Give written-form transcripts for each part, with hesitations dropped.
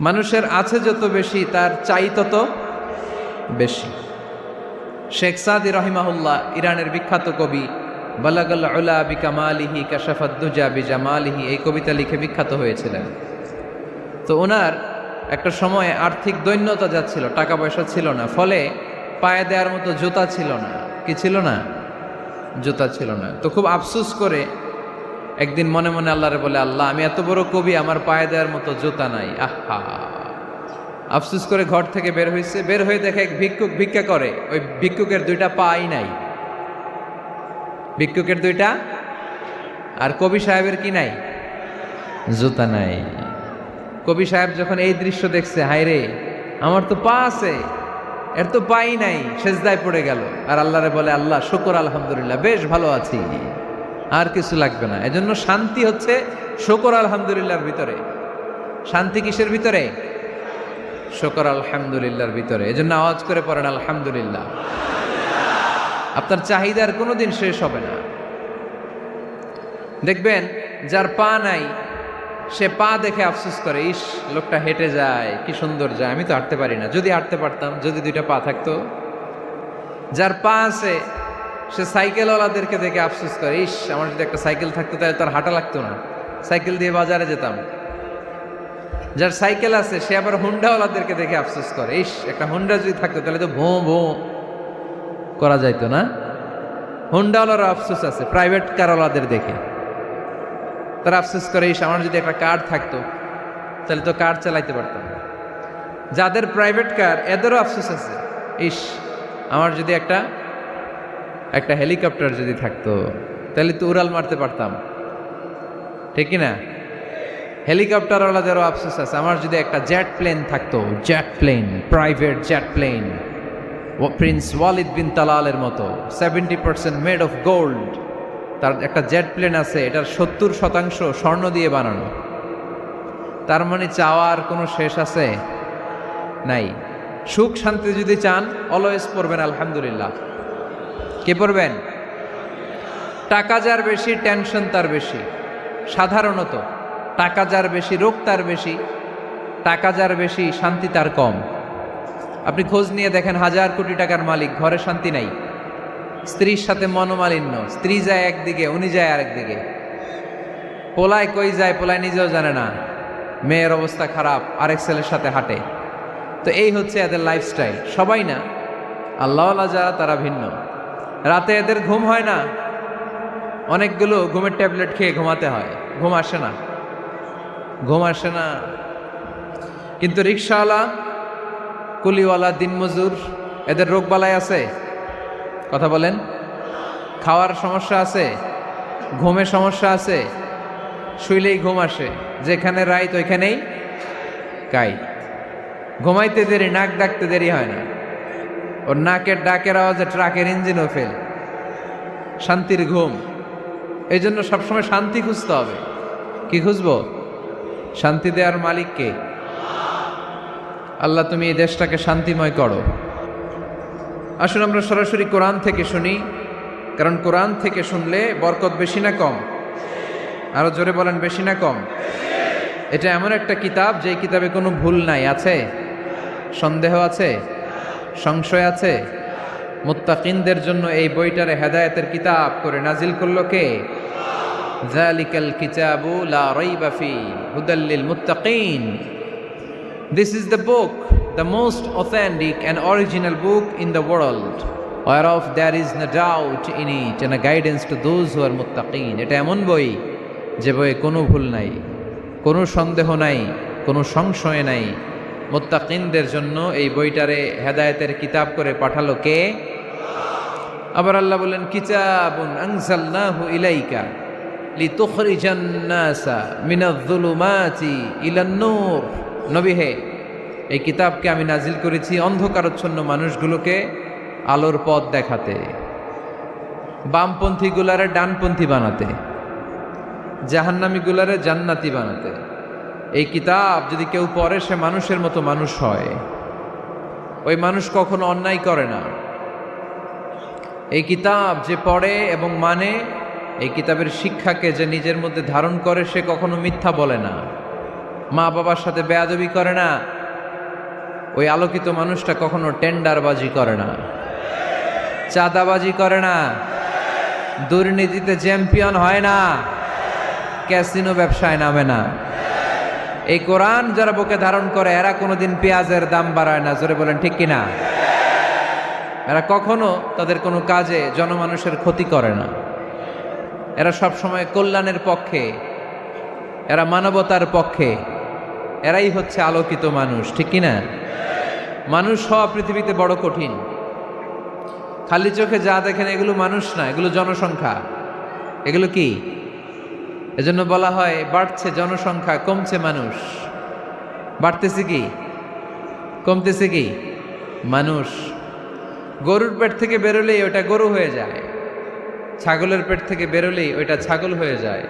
মানুষের আছে যত বেশি তার চাই তত বেশি। শেখ সাদি রহিমাহুল্লাহ, ইরানের বিখ্যাত কবি, বালাগাল উলা বিকামালিহি কাশাফাদ দুজা বিজামালিহি, এই কবিতা লিখে বিখ্যাত হয়েছিলেন। তো ওনার একটা সময়ে আর্থিক দৈন্যতা যাচ্ছিল, টাকা পয়সা ছিল না, ফলে পায়ে দেওয়ার মতো জুতা ছিল না। কি ছিল না? জুতা ছিল না। তো খুব আফসোস করে একদিন মনে মনে আল্লাহরে বলে, আল্লাহ আমি এত বড় কবি, আমার পায়ে দেওয়ার মতো জুতা নাই। আহা, আফসোস করে ঘর থেকে বের হয়েছে। বের হয়ে দেখে এক ভিক্ষুক ভিক্ষা করে, ওই ভিক্ষুকের দুইটা পাই নাই। ভিক্ষুকের দুইটা, আর কবি সাহেবের কি নাই? জুতা নাই। কবি সাহেব যখন এই দৃশ্য দেখছে, হায় রে আমার তো পা আছে, এর তো পাই নাই, সেজদায় পড়ে গেল। আর আল্লাহরে বলে, আল্লাহ শুকর আলহামদুলিল্লাহ, বেশ ভালো আছি, আর কিছু লাগবে না। এজন্য শান্তি হচ্ছে শুকর আলহামদুলিল্লাহর ভিতরে। শান্তি কিসের ভিতরে? শুকর আলহামদুলিল্লাহর ভিতরে। এজন্য আওয়াজ করে পড়েন আলহামদুলিল্লাহ। আপনার চাহিদার কোনোদিন শেষ হবে না। দেখবেন যার পা নাই, সে পা দেখে আফসোস করে, ইস লোকটা হেঁটে যায়, কি সুন্দর যায়, আমি তো হাঁটতে পারি না, যদি হাঁটতে পারতাম, যদি দুইটা পা থাকতো। যার পা আছে সে সাইকেলওয়ালাদেরকে দেখে আফসোস করে, ইস আমার যদি একটা সাইকেল থাকতো তাহলে তার হাঁটা লাগতো না, সাইকেল দিয়ে বাজারে যেতাম। যার সাইকেল আছে সে আবার হুন্ডাওয়ালাদেরকে দেখে আফসোস করে, ইস একটা হুন্ডা যদি থাকতো তাহলে তো ভোঁ ভোঁ করা যাইতো না। হুন্ডাওয়ালারও আফসোস আছে প্রাইভেট কারওয়ালাদের দেখে, তারা আফসোস করে, ইস আমার যদি একটা কার থাকতো তাহলে তো কার চালাইতে পারতাম। যাদের প্রাইভেট কার এদেরও আফসোস আছে, ইস আমার যদি একটা হেলিকপ্টার যদি থাকতো তাহলে তো উড়াল মারতে পারতাম, ঠিক কিনা? হেলিকপ্টারওয়ালাদেরও আফসোস আছে, আমার যদি একটা জেট প্লেন থাকতো, jet plane, private jet plane, prince Waleed bin তালালের মতো 70% মেড অফ গোল্ড, তার একটা জেট প্লেন আছে, এটার 70% স্বর্ণ দিয়ে বানানো। তার মানে চাওয়ার কোনো শেষ আছে? নাই। সুখ শান্তি যদি চান, অলওয়েজ পড়বেন আলহামদুলিল্লাহ। কে পড়বেন? টাকা যার বেশি টেনশন তার বেশি। সাধারণত টাকা যার বেশি রোগ তার বেশি, টাকা যার বেশি শান্তি তার কম। আপনি খোঁজ নিয়ে দেখেন, 1000 কোটি টাকার মালিক, ঘরে শান্তি নাই, স্ত্রীর সাথে মনোমালিন্য, স্ত্রী যায় একদিকে, উনি যায় আরেকদিকে, পোলায় কই যায় পোলায় নিজেও জানে না, মেয়ের অবস্থা খারাপ, আরেক ছেলের সাথে হাঁটে। তো এই হচ্ছে এদের লাইফস্টাইল। সবাই না, আল্লাহওয়ালা যারা তারা ভিন্ন। রাতে এদের ঘুম হয় না, অনেকগুলো ঘুমের ট্যাবলেট খেয়ে ঘুমাতে হয়, ঘুম আসে না, ঘুম আসে না। কিন্তু রিক্সাওয়ালা, কুলিওয়ালা, দিনমজুর, এদের রোগ বালাই আছে? কথা বলেন। খাওয়ার সমস্যা আছে, ঘুমের সমস্যা আছে, শুইলেই ঘুম আসে, যেখানে রাইত ওইখানেই কাই। ঘুমাইতে দেরি, নাক ডাকতে দেরি হয় না, ওর নাকের ডাকের আওয়াজে ট্রাকের ইঞ্জিনও ফেল। শান্তির ঘুম। এই জন্য সবসময় শান্তি খুঁজতে হবে। কি খুঁজবো? শান্তি দেওয়ার মালিক কে? আল্লাহ তুমি এই দেশটাকে শান্তিময় করো। আসুন আমরা সরাসরি কোরআন থেকে শুনি, কারণ কোরআন থেকে শুনলে বরকত বেশি না কম? আরো জোরে বলেন, বেশি না কম? এটা এমন একটা কিতাব যে কিতাবে কোনো ভুল নাই। আছে? সন্দেহ আছে? সংশয় আছে? মুত্তাকিনদের জন্য এই বইটারে হেদায়েতের কিতাব করে নাজিল করলো কে? যালিকাল কিতাবু লা রাইবা ফি হুদাল লিল মুত্তাকিন। This is the book, the most authentic and original book in the world, whereof there is no doubt in it and a guidance to those who are muttaqin. এটা এমন বই যে বইয়ে কোনো ভুল নাই, কোনো সন্দেহ নাই, কোনো সংশয় নাই। মুত্তাকিনদের জন্য এই বইটারে হেদায়েতের কিতাব করে পাঠালো কে? আবার আল্লাহ বলেন, কিতাবুন আনজালনাহু ইলাইকা লিতুখরিজান নাসা মিনাজ-যুলুমাতি ইলান-নূর। নবী হে, এই কিতাবকে আমি নাজিল করেছি অন্ধকারচ্ছন্ন মানুষগুলোকে আলোর পথ দেখাতে, বামপন্থী গুলারে ডানপন্থী বানাতে, জাহান্নামী গুলারে জান্নাতি বানাতে। এই কিতাব যদি কেউ পড়ে, সে মানুষের মতো মানুষ হয়। ওই মানুষ কখনো অন্যায় করে না। এই কিতাব যে পড়ে এবং মানে, এই কিতাবের শিক্ষাকে যে নিজের মধ্যে ধারণ করে, সে কখনো মিথ্যা বলে না। মা বাবার সাথে বেয়াদবি করে না, ওই আলোকিত মানুষটা কখনো টেন্ডারবাজি করে না, চাঁদাবাজি করে না, দুর্নীতিতে চ্যাম্পিয়ন হয় না, ক্যাসিনো ব্যবসায় নামে না। এই কোরআন যারা বুকে ধারণ করে এরা কোনোদিন পেঁয়াজের দাম বাড়ায় না। জোরে বলেন ঠিক কিনা? এরা কখনো তাদের কোনো কাজে জনমানুষের ক্ষতি করে না। এরা সব সময় কল্যাণের পক্ষে, এরা মানবতার পক্ষে। এরাই হচ্ছে আলোকিত মানুষ, ঠিক কিনা? মানুষ হওয়া পৃথিবীতে বড় কঠিন। খালি চোখে যা দেখেন এগুলো মানুষ না, এগুলো জনসংখ্যা। এগুলো কি? এজন্য বলা হয় বাড়ছে জনসংখ্যা, কমছে মানুষ। বাড়তেছে কি, কমতেছে কি? মানুষ। গরুর পেট থেকে বেরোলেই ওটা গরু হয়ে যায়, ছাগলের পেট থেকে বেরোলেই ওইটা ছাগল হয়ে যায়,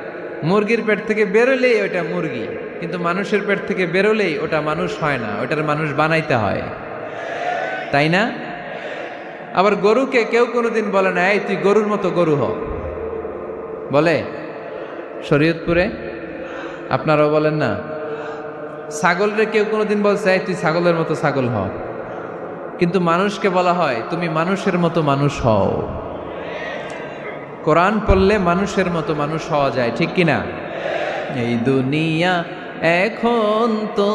মুরগির পেট থেকে বেরোলেই ওইটা মুরগি। কিন্তু মানুষের পেট থেকে বেরোলেই ওটা মানুষ হয় না, ওটার মানুষ বানাইতে হয়, তাই না? আবার গরুকে কেউ কোনোদিন বলে না এই তুই গরুর মতো গরু হ, বলে? শরীয়তপুরে আপনারাও বলেন না? ছাগলরে কেউ কোনোদিন বলছে এই তুই ছাগলের মতো ছাগল হ, কিন্তু মানুষকে বলা হয় তুমি মানুষের মতো মানুষ হও। কোরআন পড়লে মানুষের মতো মানুষ হওয়া যায়, ঠিক কিনা? এই দুনিয়া এখন তো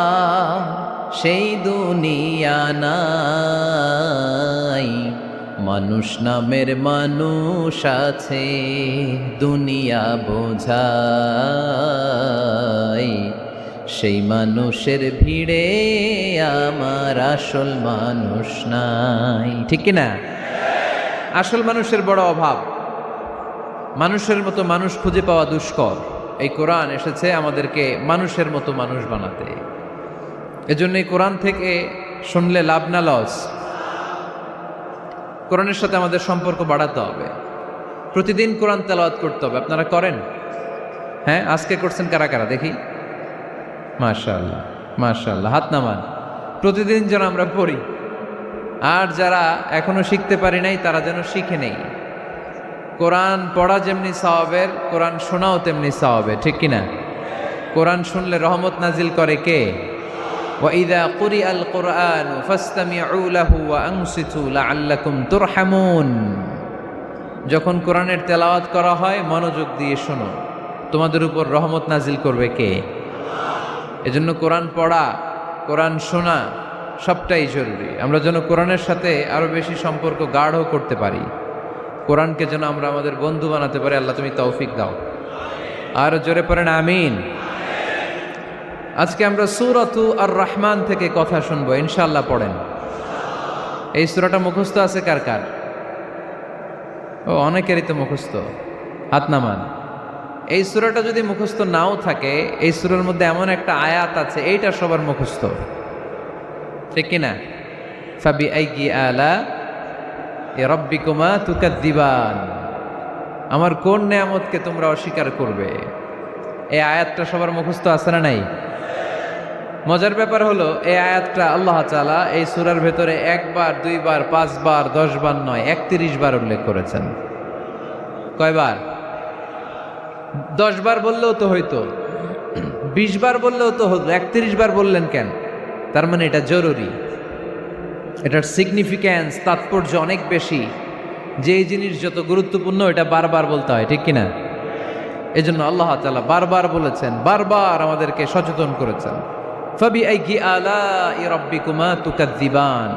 আর সেই দুনিয়া নাই, মানুষ নামের মানুষ আছে দুনিয়া বোঝায়, সেই মানুষের ভিড়ে আমার আসল মানুষ নাই, ঠিক কিনা? আসল মানুষের বড় অভাব, মানুষের মতো মানুষ খুঁজে পাওয়া দুষ্কর। এই কোরআন এসেছে আমাদেরকে মানুষের মতো মানুষ বানাতে। এজন্য এই কোরআন থেকে শুনলে লাভ না লস? কোরআনের সাথে আমাদের সম্পর্ক বাড়াতে হবে, প্রতিদিন কোরআন তেলাওয়াত করতে হবে। আপনারা করেন? হ্যাঁ, আজকে করছেন কারা কারা দেখি? মাশাআল্লাহ, মাশাআল্লাহ, হাত নামান। প্রতিদিন যেন আমরা পড়ি, আর যারা এখনো শিখতে পারি নাই তারা যেন শিখে নেই। কোরআন পড়া যেমনি সওয়াবের, কোরআন শোনাও তেমনি সওয়াবের, ঠিক কিনা? কোরআন শুনলে রহমত নাজিল করে কে? وَإِذَا قُرِئَ الْقُرْآنُ فَاسْتَمِعُوا لَهُ وَأَنصِتُوا لَعَلَّكُمْ تُرْحَمُونَ। যখন কোরআনের তেলাওয়াত করা হয় মনোযোগ দিয়ে শোনো, তোমাদের উপর রহমত নাজিল করবে কে? এজন্য কোরআন পড়া, কোরআন শোনা সবটাই জরুরি। আমরা যেন কোরআনের সাথে আরো বেশি সম্পর্ক গাঢ় করতে পারি, কোরআনকে যেন আমরা আমাদের বন্ধু বানাতে পারি। আল্লাহ তুমি তৌফিক দাও। আর জোরে পড়েন আমিন। আজকে আমরা সূরাতু আর রহমান থেকে কথা শুনবো ইনশাআল্লাহ। পড়েন। এই সূরাটা মুখস্থ আছে কার কার? ও, অনেকেরই তো মুখস্থ, হাত নামান। এই সূরাটা যদি মুখস্থ নাও থাকে, এই সূরার মধ্যে এমন একটা আয়াত আছে এইটা সবার মুখস্থ, ঠিক কিনা? ফাবিআইয়ি আলা রাব্বিকুমা তুকাদ্দিবান, আমার কোন নেয়ামতকে তোমরা অস্বীকার করবে? এই আয়াতটা সবার মুখস্থ আছে না নাই? মজার ব্যাপার হলো এই আয়াতটা আল্লাহ তাআলা এই সূরার ভেতরে একবার, দুইবার, 5 বার, 10 বার নয়, 31 বার উল্লেখ করেছেন। কয়বার? 10 বার বললেও তো হইতো, 20 বার বললেও তো হতো, 31 বার বললেন কেন? তার মানে এটা জরুরি, এটার সিগনিফিক্যান্স, তাৎপর্য অনেক বেশি। যেই জিনিস যত গুরুত্বপূর্ণ এটা বারবার বলতে হয়, ঠিক কিনা? এজন্য আল্লাহ তাআলা বারবার বলেছেন, বারবার আমাদেরকে সচেতন করেছেন। ফাবিআইয়ি আলাই রাব্বিকুমা তুকাদ্দিবান,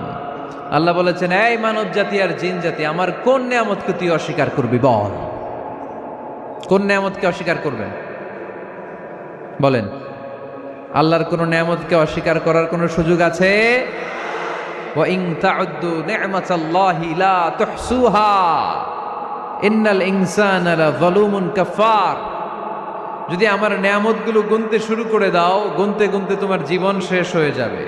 আল্লাহ বলেছেন এই মানব জাতি আর জিন জাতি, আমার কোন নেয়ামতকে তুই অস্বীকার করবি বল? কোন নেয়ামতকে অস্বীকার করবেন বলেন? আল্লাহর কোন নেয়ামতকে অস্বীকার করার কোন সুযোগ আছে? ওয়া ইন তাউদ্দু নি'মাতাল্লাহি লা তুহসুহা ইন্নাল ইনসানা লাযালুমুন কাফার। যদি আমার নেয়ামতগুলো গুনতে শুরু করে দাও, গুনতে গুনতে তোমার জীবন শেষ হয়ে যাবে,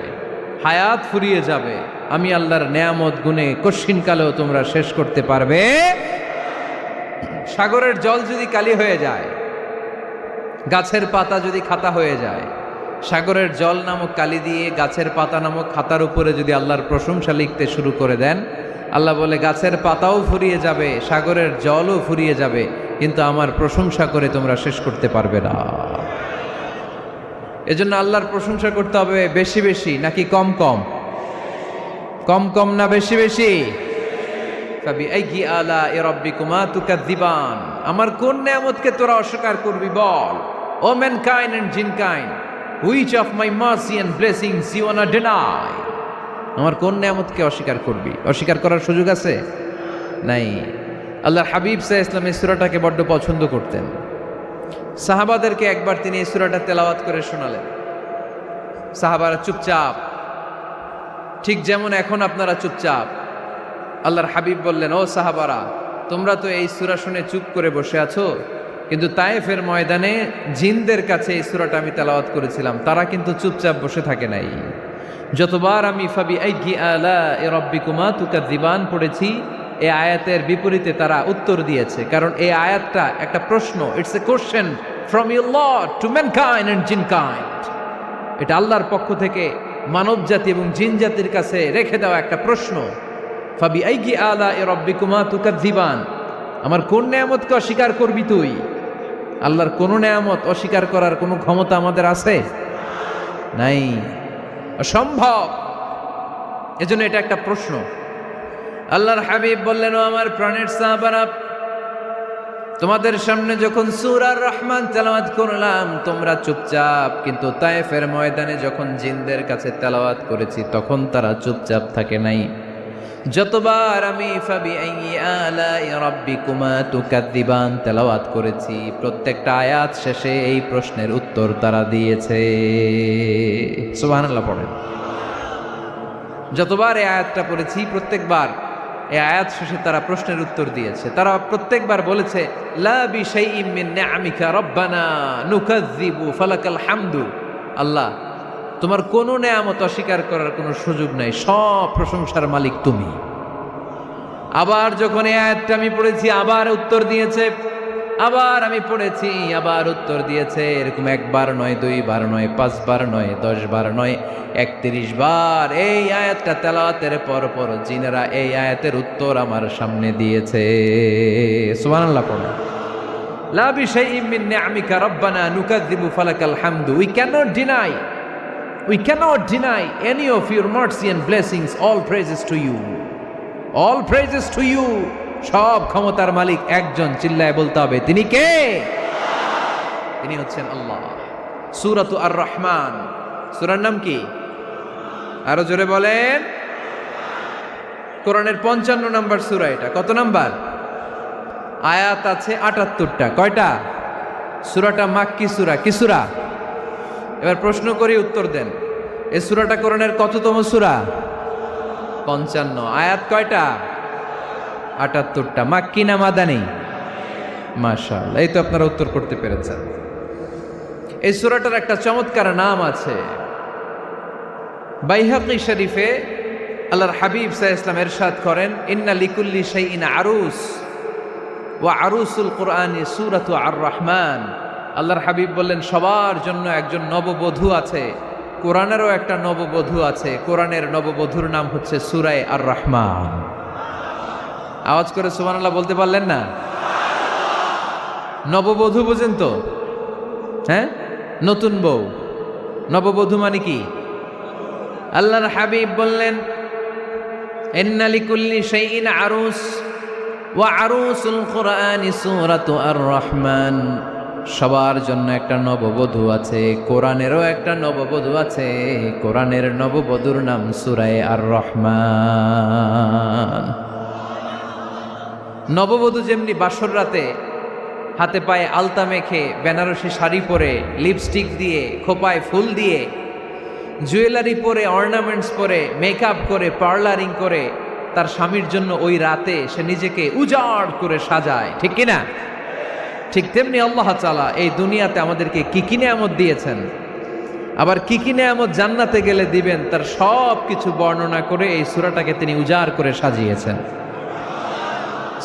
হায়াত ফুরিয়ে যাবে। আমি আল্লাহর নেয়ামত গুনে কশিনকালেও তোমরা শেষ করতে পারবে। সাগরের জল যদি কালি হয়ে যায়, গাছের পাতা যদি খাতা হয়ে যায়, সাগরের জল নামক কালি দিয়ে গাছের পাতা নামক খাতার উপরে যদি আল্লাহর প্রশংসা লিখতে শুরু করে দেন, আল্লাহ বলে গাছের পাতাও ফুরিয়ে যাবে, সাগরের জলও ফুরিয়ে যাবে, কিন্তু আমার প্রশংসা করে তোমরা শেষ করতে পারবে না। এজন্য আল্লাহর প্রশংসা করতে হবে বেশি বেশি নাকি কম কম? কম কম না বেশি বেশি? ফাবিআইয়ি আলাኢ রাব্বিকুমা তুকাযযিবান, আমার কোন নেয়ামতকে তোরা অস্বীকার করবি বল। O mankind and jinnkind, which of my mercy and blessings you want deny? আমার কোন নেয়ামতকে অস্বীকার করবি? অস্বীকার করার সুযোগ আছে? নাই। আল্লাহর হাবিব সাল্লাল্লাহু আলাইহি ওয়াসাল্লাম এই সূরাটাকে বড্ড পছন্দ করতেন। সাহাবাদেরকে একবার তিনি এই সূরাটা তেলাওয়াত করে শোনালেন। সাহাবারা চুপচাপ, ঠিক যেমন এখন আপনারা চুপচাপ। আল্লাহর হাবিব বললেন, ও সাহাবারা, তোমরা তো এই সূরা শুনে চুপ করে বসে আছো, কিন্তু তায়েফের ময়দানে জিনদের কাছে এই সূরাটা আমি তেলাওয়াত করেছিলাম, তারা কিন্তু চুপচাপ বসে থাকে নাই। যতবার আমি ফাবিআইয়ি আলাኢ রাব্বিকুমা তুকাযযিবান পড়েছি, এই আয়াতের বিপরীতে তারা উত্তর দিয়েছে, কারণ এই আয়াতটা একটা প্রশ্ন। It's a question from your Lord to mankind and jinnkind. এটা আল্লাহর পক্ষ থেকে মানব জাতি এবং জিন জাতির কাছে রেখে দেওয়া একটা প্রশ্ন। ফাবিআইয়ি আলাኢ রাব্বিকুমা তুকাযযিবান, আমার কোন নেয়ামতকে অস্বীকার করবি তুই? আল্লাহর কোন নেয়ামত অস্বীকার করার কোনো ক্ষমতা আমাদের আছে? নাই, অসম্ভব। এজন্য এটা একটা প্রশ্ন। আল্লাহর হাবিব বললেন, ও আমার প্রাণের সাহাবারা, তোমাদের সামনে যখন সূরা আর রহমান তেলাওয়াত করলাম তোমরা চুপচাপ, কিন্তু তায়েফের ময়দানে যখন জিনদের কাছে তেলাওয়াত করেছি তখন তারা চুপচাপ থাকে নাই। যতবার আমি ফাবিআইয়ি আলাኢ রাব্বিকুমা তুকাযযিবান তেলাওয়াত করেছি, প্রত্যেকটা আয়াত শেষে এই প্রশ্নের উত্তর তারা দিয়েছে। সুবহানাল্লাহ পড়েন। যতবার এই আয়াতটা পড়েছি প্রত্যেকবার এই আয়াত শেষে তারা প্রশ্নের উত্তর দিয়েছে। তারা প্রত্যেকবার বলেছে, লা বিশাইইম মিন নিআমিকা রাব্বানা নুকাযযিবু ফালাকাল হামদু। আল্লাহ, তোমার কোনো নেয়ামত অস্বীকার করার কোনো সুযোগ নাই, সব প্রশংসার মালিক তুমি। আবার যখন এই আয়াতটা আমি পড়েছি আবার উত্তর দিয়েছে, আবার আমি পড়েছি আবার উত্তর দিয়েছে। এরকম একবার নয়, দুইবার নয়, 5 বার নয়, 10 বার নয়, 31 বার এই আয়াতটা তেলাওয়াতের পর পর জিনেরা এই আয়াতের উত্তর আমার সামনে দিয়েছে। সুবহানাল্লাহ পড়ো। লা বিশাইইম মিন নিআমিকা রাব্বানা নুকাযযিবু ফালাকাল হামদু। We cannot deny any of your mercy and blessings. All praises to you. All praises to you. সব ক্ষমতার মালিক একজন, চিল্লায় বলতে হবে, তিনি কে? তিনি হচ্ছেন আল্লাহ। সূরাতু আর রহমান, সূরার নাম কি? আরো জোরে বলেন। কোরআনের 55 নম্বর সূরা এটা। কত নাম্বার? আয়াত আছে 78টা। কয়টা? সূরাটা মাক্কি সূরা। কি সূরা? এবার প্রশ্ন করি, উত্তর দেন। এই সূরাটা কোরআনের কততম সূরা? 55। আয়াত কয়টা? 78টা। মাক্কি না মাদানী? মাশাআল্লাহ, এই তো আপনারা উত্তর করতে পেরেছেন। এই সূরাটার একটা চমৎকার নাম আছে। বাইহাকী শরীফে আল্লাহর হাবিব সাল্লাল্লাহু আলাইহি ওয়াসাল্লাম ইরশাদ করেন, ইন্না লিকুল্লি শাইইন আরুস ওয়া আরুসুল কুরআনি সূরাতু আর রহমান। আল্লাহর হাবিব বললেন, সবার জন্য একজন নববধূ আছে, কোরআনেরও একটা নববধূ আছে। কোরআনের নববধূর নাম হচ্ছে সূরা আর রহমান। আওয়াজ করে সুবহানাল্লাহ বলতে পারলেন না? নববধূ বুঝেন তো? হ্যাঁ, নতুন বউ। নববধূ মানে কি? আল্লাহর হাবিব বললেন, ইন্না লিকুল্লি শাইইন আরুস ওয়া আরুসুল কুরআনি সূরাতু আর রহমান। সবার জন্য একটা নববধূ আছে, কোরআনেরও একটা নববধূ আছে। কোরআনের নববধূর নাম সূরা আর রহমান। নববধূ যেমনি বাসর রাতে হাতে পায়ে আলতা মেখে, বেনারসি শাড়ি পরে, লিপস্টিক দিয়ে, খোপায় ফুল দিয়ে, জুয়েলারি পরে, অর্নামেন্টস পরে, মেকআপ করে, পার্লারিং করে তার স্বামীর জন্য ওই রাতে সে নিজেকে উজাড় করে সাজায়, ঠিক কিনা? ঠিক তেমনি আল্লাহ তাআলা এই দুনিয়াতে আমাদেরকে কি কি নেয়ামত দিয়েছেন, আবার কি কি নেয়ামত জান্নাতে গেলে দিবেন, তার সব কিছু বর্ণনা করে এই সূরাটাকে তিনি উজাড় করে সাজিয়েছেন।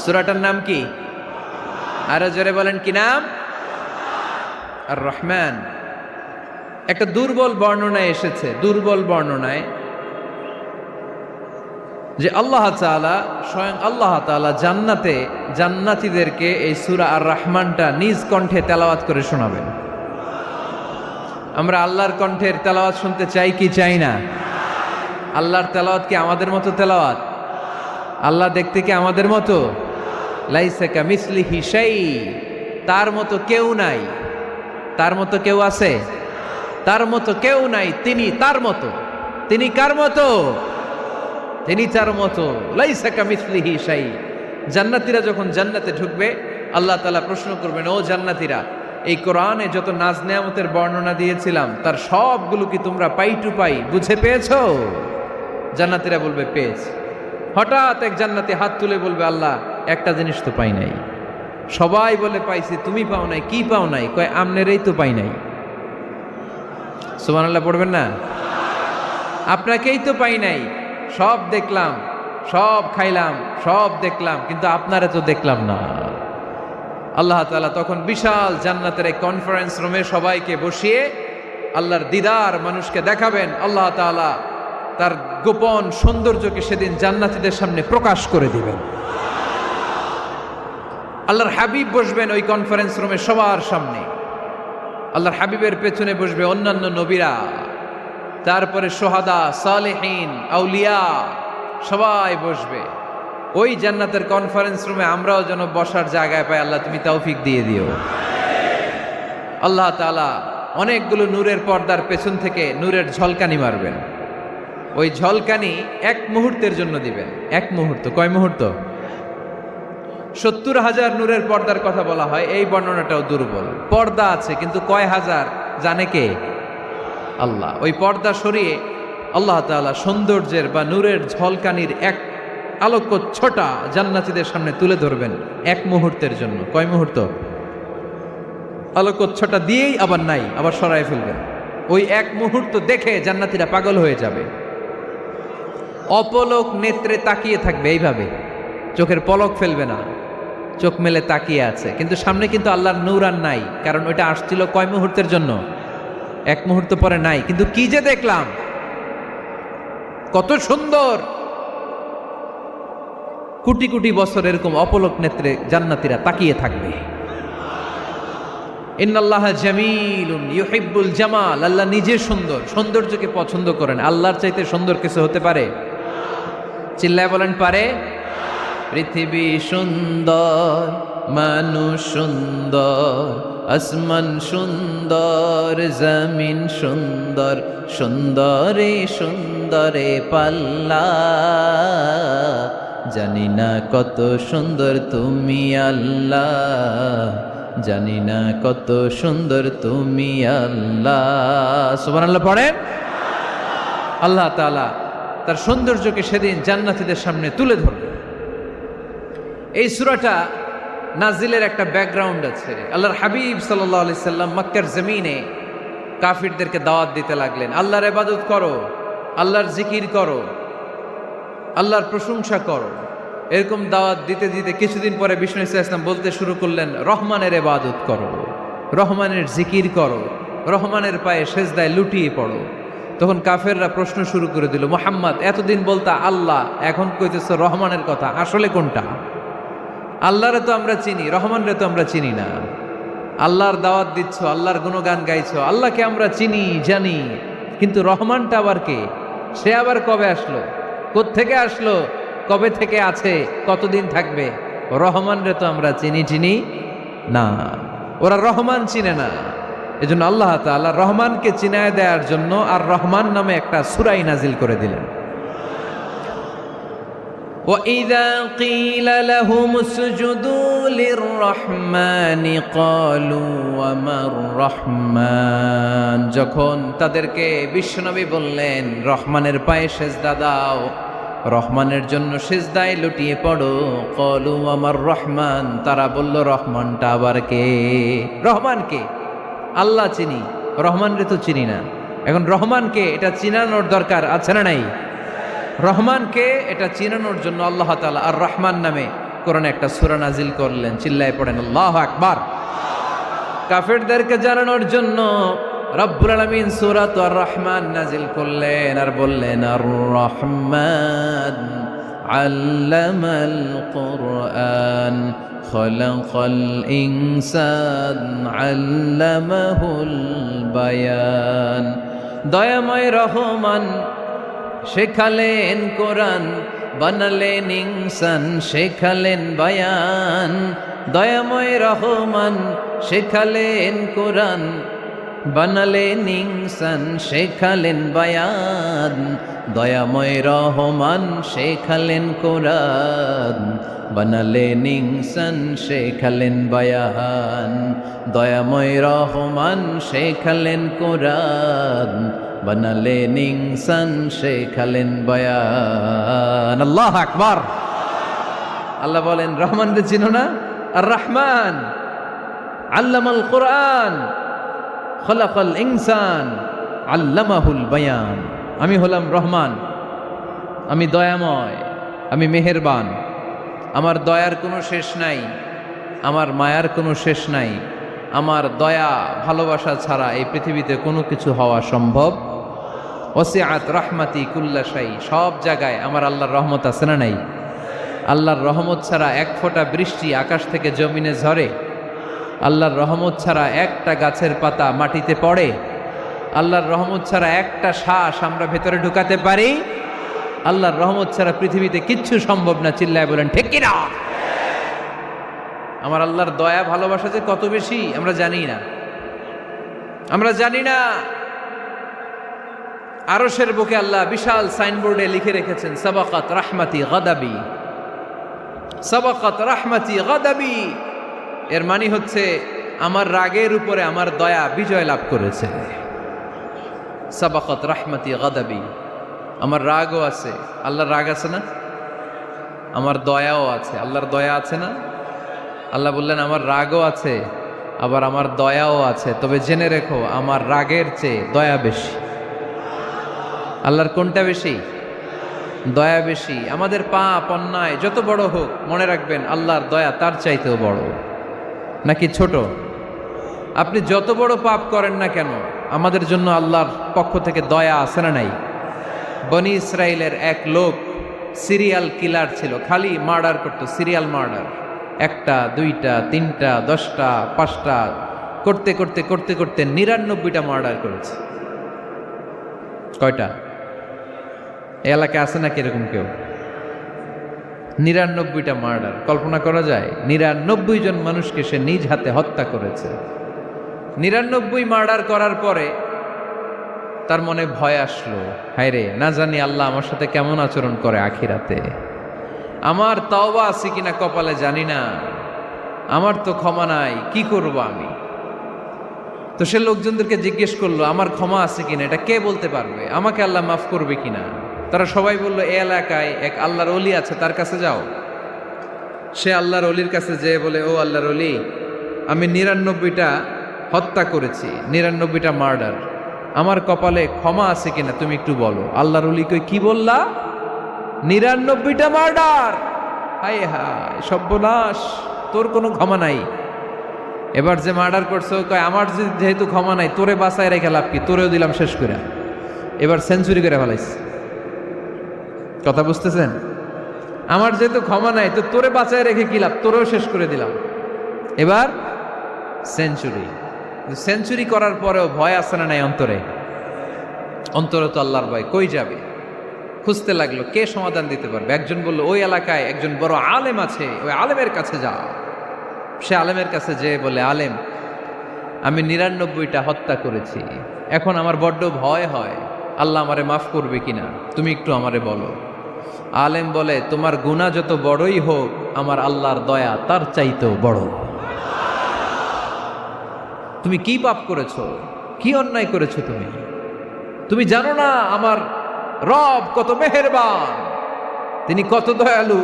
সূরাটার নাম কি? আরো জোরে বলেন, কি নাম? আর রহমান। একটা দুর্বল বর্ণনায় এসেছে, দুর্বল বর্ণনায়, যে আল্লাহ তাআলা, স্বয়ং আল্লাহ তাআলা জান্নাতে জান্নাতীদেরকে এই সূরা আর রহমানটা নিজ কণ্ঠে তেলাওয়াত করে শোনাবেন। আমরা আল্লাহর কণ্ঠের তেলাওয়াত শুনতে চাই কি চাই না? আল্লাহর তেলাওয়াত কি আমাদের মতো তেলাওয়াত? আল্লাহ দেখতে কি আমাদের মতো? লাইসা কামিসলিহি শাই, তার মতো কেউ নাই। তার মতো কেউ আছে? তার মতো কেউ নাই। তিনি তার মতো। তিনি কার মতো? তিনি তার মতো। লাইসা কামিসলিহি শাই। জান্নাতীরা যখন জান্নাতে ঢুকবে, আল্লাহ তাআলা প্রশ্ন করবেন, ও জান্নাতীরা, এই কোরআনে যত নাজ নেয়ামতের বর্ণনা দিয়েছিলাম তার সবগুলো কি তোমরা পাই টু পাই বুঝে পেয়েছো? জান্নাতীরা বলবে পেয়েছি। হঠাৎ এক জান্নাতি হাত তুলে বলবে, আল্লাহ একটা জিনিস তো পাই নাই। সবাই বলে পাইছি, তুমি পাও নাই। কি পাও নাই? কয় আমনেরই তো পাই নাই। সুবহানাল্লাহ পড়বেন না? আপনাকেই তো পাই নাই। সব দেখলাম, সব খাইলাম, সব দেখলাম, কিন্তু আপনারে তো দেখলাম না। আল্লাহ তাআলা তখন বিশাল জান্নাতের এক কনফারেন্স রুমে সবাইকে বসিয়ে আল্লাহর দিদার মানুষকে দেখাবেন। আল্লাহ তাআলা তার গোপন সৌন্দর্যকে সেদিন জান্নাতীদের সামনে প্রকাশ করে দিবেন। আল্লাহর হাবিব বসবেন ওই কনফারেন্স রুমে সবার সামনে। আল্লাহর হাবিবের পেছনে বসবে অন্যান্য নবীরা, তারপরে সোহাদা, সালেহীন, আউলিয়া সবাই বসবে। ওই জান্নাতের কনফারেন্স রুমে আমরাও যেন বসার জায়গায় পাই, আল্লাহ তুমি তৌফিক দিয়ে দিও। আল্লাহ তাআলা অনেকগুলো নূরের পর্দার পেছন থেকে নূরের ঝলকানি মারবেন। ওই ঝলকানি এক মুহূর্তের জন্য দিবেন। এক মুহূর্ত। কয় মুহূর্ত? 70,000 নূরের পর্দার কথা বলা হয়, এই বর্ণনাটাও দুর্বল। পর্দা আছে কিন্তু কয় হাজার জানে কে? আল্লাহ। ওই পর্দা সরিয়ে আল্লাহ তাআলা সৌন্দর্যের বা নূরের ঝলকানির এক আলোকচ্ছটা জান্নাতীদের সামনে তুলে ধরবেন এক মুহূর্তের জন্য। কয় মুহূর্ত? আলোকচ্ছটা দিয়েই আবার নাই, আবার সরায় ফেলবেন। ওই এক মুহূর্ত দেখে জান্নাতীরা পাগল হয়ে যাবে, অপলক নেত্রে তাকিয়ে থাকবে। এইভাবে চোখের পলক ফেলবে না, চোখ মেলে তাকিয়ে আছে। কিন্তু সামনে কিন্তু আল্লাহর নূর আর নাই, কারণ ওইটা আসছিল কয় মুহূর্তের জন্য? এক মুহূর্ত পরে নাই। কিন্তু কি যে দেখলাম, কত সুন্দর! কোটি কোটি বছর এরকম অপলক নেত্রে জান্নাতীরা তাকিয়ে থাকবে। ইন্নাল্লাহা জামিলুন ইউহিব্বুল জামাল। আল্লাহ নিজে সুন্দর, সৌন্দর্যকে পছন্দ করেন। আল্লাহর চাইতে সুন্দর কিছু হতে পারে? চিল্লায় বলেন পারে? পৃথিবী সুন্দর, মানুষ সুন্দর, আসমান সুন্দর, জমিন সুন্দর, সুন্দরে সুন্দরে পাল্লা। জানি না কত সুন্দর তুমি আল্লাহ, জানি না কত সুন্দর তুমি আল্লাহ। সুবহানাল্লাহ পড়েন। আল্লাহ তাআলা তার সৌন্দর্যকে সেদিন জান্নাতীদের সামনে তুলে ধরবে। এই সূরাটা নাজিলের একটা ব্যাকগ্রাউন্ড আছে। আল্লাহর হাবিব সাল্লাল্লাহু আলাইহি সাল্লাম মক্কার জমিনে কাফিরদেরকে দাওয়াত দিতে লাগলেন, আল্লাহর ইবাদত করো, আল্লাহর জিকির করো, আল্লাহর প্রশংসা করো। এরকম দাওয়াত দিতে দিতে কিছুদিন পরে বিষ্ণু সাল্লাল্লাহু আলাইহি ওয়াসাল্লাম বলতে শুরু করলেন, রহমানের ইবাদত করো, রহমানের জিকির করো, রহমানের পায়ে সেজদায় লুটিয়ে পড়ো। তখন কাফেররা প্রশ্ন শুরু করে দিল, মুহাম্মদ এতদিন বলতা আল্লাহ, এখন কইতেছো রহমানের কথা, আসলে কোনটা? আল্লাহরে তো আমরা চিনি, রহমানরে তো আমরা চিনি না। আল্লাহর দাওয়াত দিচ্ছ, আল্লাহর গুণগান গাইছো, আল্লাহকে আমরা চিনি জানি, কিন্তু রহমানটা আবার কে? সে আবার কবে আসলো, কোত্থেকে আসলো, কবে থেকে আছে, কতদিন থাকবে? রহমানরে তো আমরা চিনি না। ওরা রহমান চিনে না। এজন্য আল্লাহ তাআলা রহমানকে চিনায় দেওয়ার জন্য আর রহমান নামে একটা সূরা নাজিল করে দিলেন। وَإِذَا قِيلَ لَهُمُ اسْجُدُوا لِلرَّحْمَنِ قَالُوا وَمَا الرَّحْمَنُ। যখন তাদেরকে বিশ্বনবী বললেন রহমানের পায়ে সেজদা দাও, রহমানের জন্য সেজদায় লুটিয়ে পড়ো, ক্বালু ওয়ামার রহমান, তারা বলল রহমানটা আবার কে? রহমান কে? আল্লাহ চিনি, রহমানরে তো চিনি না। এখন রহমানকে এটা চিনানোর দরকার আছে না নাই? রহমানকে এটা চিনানোর জন্য আল্লাহ তাআলা আর রহমান নামে কোরআনে একটা সূরা নাজিল করলেন। চিল্লায় পড়েন আল্লাহু আকবার। কাফেরদেরকে জানানোর জন্য রব্বুল আলামিন সূরাত আর রহমান নাজিল করলেন আর বললেন, আর রহমান আল্লামাল কুরআন খলাকাল ইনসান আল্লামাহুল বায়ান। দয়াময় রহমান শেখালেন কোরআন, বানালেন ইনসান শেখালেন বায়ান। দয়াময় রহমান শেখালেন কোরআন, বানালেন ইনসান শেখালেন বায়ান। দয়াময় রহমান শেখালেন কোরআন, বানালেন ইনসান শেখালেন বায়ান। দয়াময় রহমান শেখালেন কোরআন, বানালেন ইনসান শেখালেন বায়ান। আল্লাহু আকবার। আল্লাহ বলেন রহমান রে চিনো না? আর রহমান আল্লামাল কোরআন, খলাকাল ইনসান আল্লামাহুল বায়ান। আমি হলাম রহমান, আমি দয়াময়, আমি মেহেরবান। আমার দয়ার কোনো শেষ নাই, আমার মায়ার কোনো শেষ নাই। আমার দয়া ভালোবাসা ছাড়া এই পৃথিবীতে কোনো কিছু হওয়া সম্ভব। ওয়াসিআত রাহমাতি কুল্লা শাই। সব জায়গায় আমার আল্লাহর রহমত আছে না নাই? আল্লাহর রহমত ছাড়া এক ফোঁটা বৃষ্টি আকাশ থেকে জমিনে ঝরে? আল্লাহর রহমত ছাড়া একটা গাছের পাতা মাটিতে পড়ে? আল্লাহর রহমত ছাড়া একটা শ্বাস আমরা ভেতরে ঢুকাতে পারি? আল্লাহর রহমত ছাড়া পৃথিবীতে কিচ্ছু সম্ভব না। চিল্লায় বলেন ঠিক কিনা? আমার আল্লাহর দয়া ভালোবাসা যে কত বেশি আমরা জানি না, আমরা জানি না। আরশের বুকে আল্লাহ বিশাল সাইনবোর্ডে লিখে রেখেছেন সাবাকাত রাহমাতি গাদাবি, সাবাকাত রাহমাতি গাদাবি। এর মানে হচ্ছে আমার রাগের উপরে আমার দয়া বিজয় লাভ করেছে। সাবাকাত রাহমাতি গাদাবি। আমার রাগও আছে, আল্লাহর রাগ আছে না? আমার দয়াও আছে, আল্লাহর দয়া আছে না? আল্লাহ বললেন আমার রাগও আছে, আবার আমার দয়াও আছে। তবে জেনে রেখো আমার রাগের চেয়ে দয়া বেশি। আল্লাহর কোনটা বেশি? দয়া বেশি। আমাদের পাপ অন্যায় যত বড় হোক, মনে রাখবেন আল্লাহর দয়া তার চাইতেও বড়। নাকি ছোট? আপনি যত বড় পাপ করেন না কেন, আমাদের জন্য আল্লাহর পক্ষ থেকে দয়া আছে না নাই? বনি ইসরায়েলের এক লোক সিরিয়াল কিলার ছিল, খালি মার্ডার করতো, সিরিয়াল মার্ডার। একটা, দুইটা, তিনটা, 10টা, 5টা করতে করতে করতে করতে 99টা মার্ডার করেছে। কয়টা? এই এলাকায় আছে নাকি এরকম কেউ? 99টা মার্ডার। কল্পনা করা যায়? 99 জন মানুষকে সে নিজ হাতে হত্যা করেছে। 99 মার্ডার করার পরে তার মনে ভয় আসলো, হায় রে, না জানি আল্লাহ আমার সাথে কেমন আচরণ করে আখিরাতে। আমার তওবা আছে কিনা কপালে জানি না, আমার তো ক্ষমা নাই, কি করব আমি? তো সে লোকজনদেরকে জিজ্ঞেস করলো আমার ক্ষমা আছে কিনা, এটা কে বলতে পারবে? আমাকে আল্লাহ মাফ করবে কিনা? তারা সবাই বললো এই এলাকায় এক আল্লাহর ওলি আছে, তার কাছে যাও। সে আল্লাহর ওলির কাছে যেয়ে বলে, ও আল্লাহর ওলি, আমি 99টা হত্যা করেছি, 99টা মার্ডার, আমার কপালে ক্ষমা আছে কিনা তুমি একটু বলো। আল্লাহর ওলি কই, কি বললা? 99টা মার্ডার? হায় হায় সর্বনাশ, তোর কোনো ক্ষমা নাই। এবার যে মার্ডার করছো কয় আমার যেহেতু ক্ষমা নাই, তোরে বাঁচায় রেখে লাভ কি, তোরেও দিলাম শেষ করে। এবার সেঞ্চুরি করে ফেলাইছে। কথা বুঝতেছেন? আমার যেহেতু ক্ষমা নাই, তো তোরে বাঁচায় রেখে কি লাভ, তোরেও শেষ করে দিলাম। এবার সেঞ্চুরি। সেঞ্চুরি করার পরেও ভয় আসে না নাই অন্তরে? অন্তরে তো আল্লাহর ভয়। কই যাবে? খুঁজতে লাগলো কে সমাধান দিতে পারবে। একজন বলল ওই এলাকায় একজন বড় আলেম আছে, ওই আলেমের কাছে যা। সে আলেমের কাছে যেয়ে বলে, আলেম, আমি 99টা হত্যা করেছি, এখন আমার বড্ড ভয় হয়, আল্লাহ আমারে মাফ করবে কিনা, তুমি একটু আমারে বলো। আলেম বলে, তোমার গুনাহ যত বড়ই হোক, আমার আল্লাহর দয়া তার চাইতেও বড়। তুমি কি পাপ করেছো, কি অন্যায় করেছো তুমি? তুমি জানো না আমার রব কত মেহেরবান, তিনি কত দয়ালু,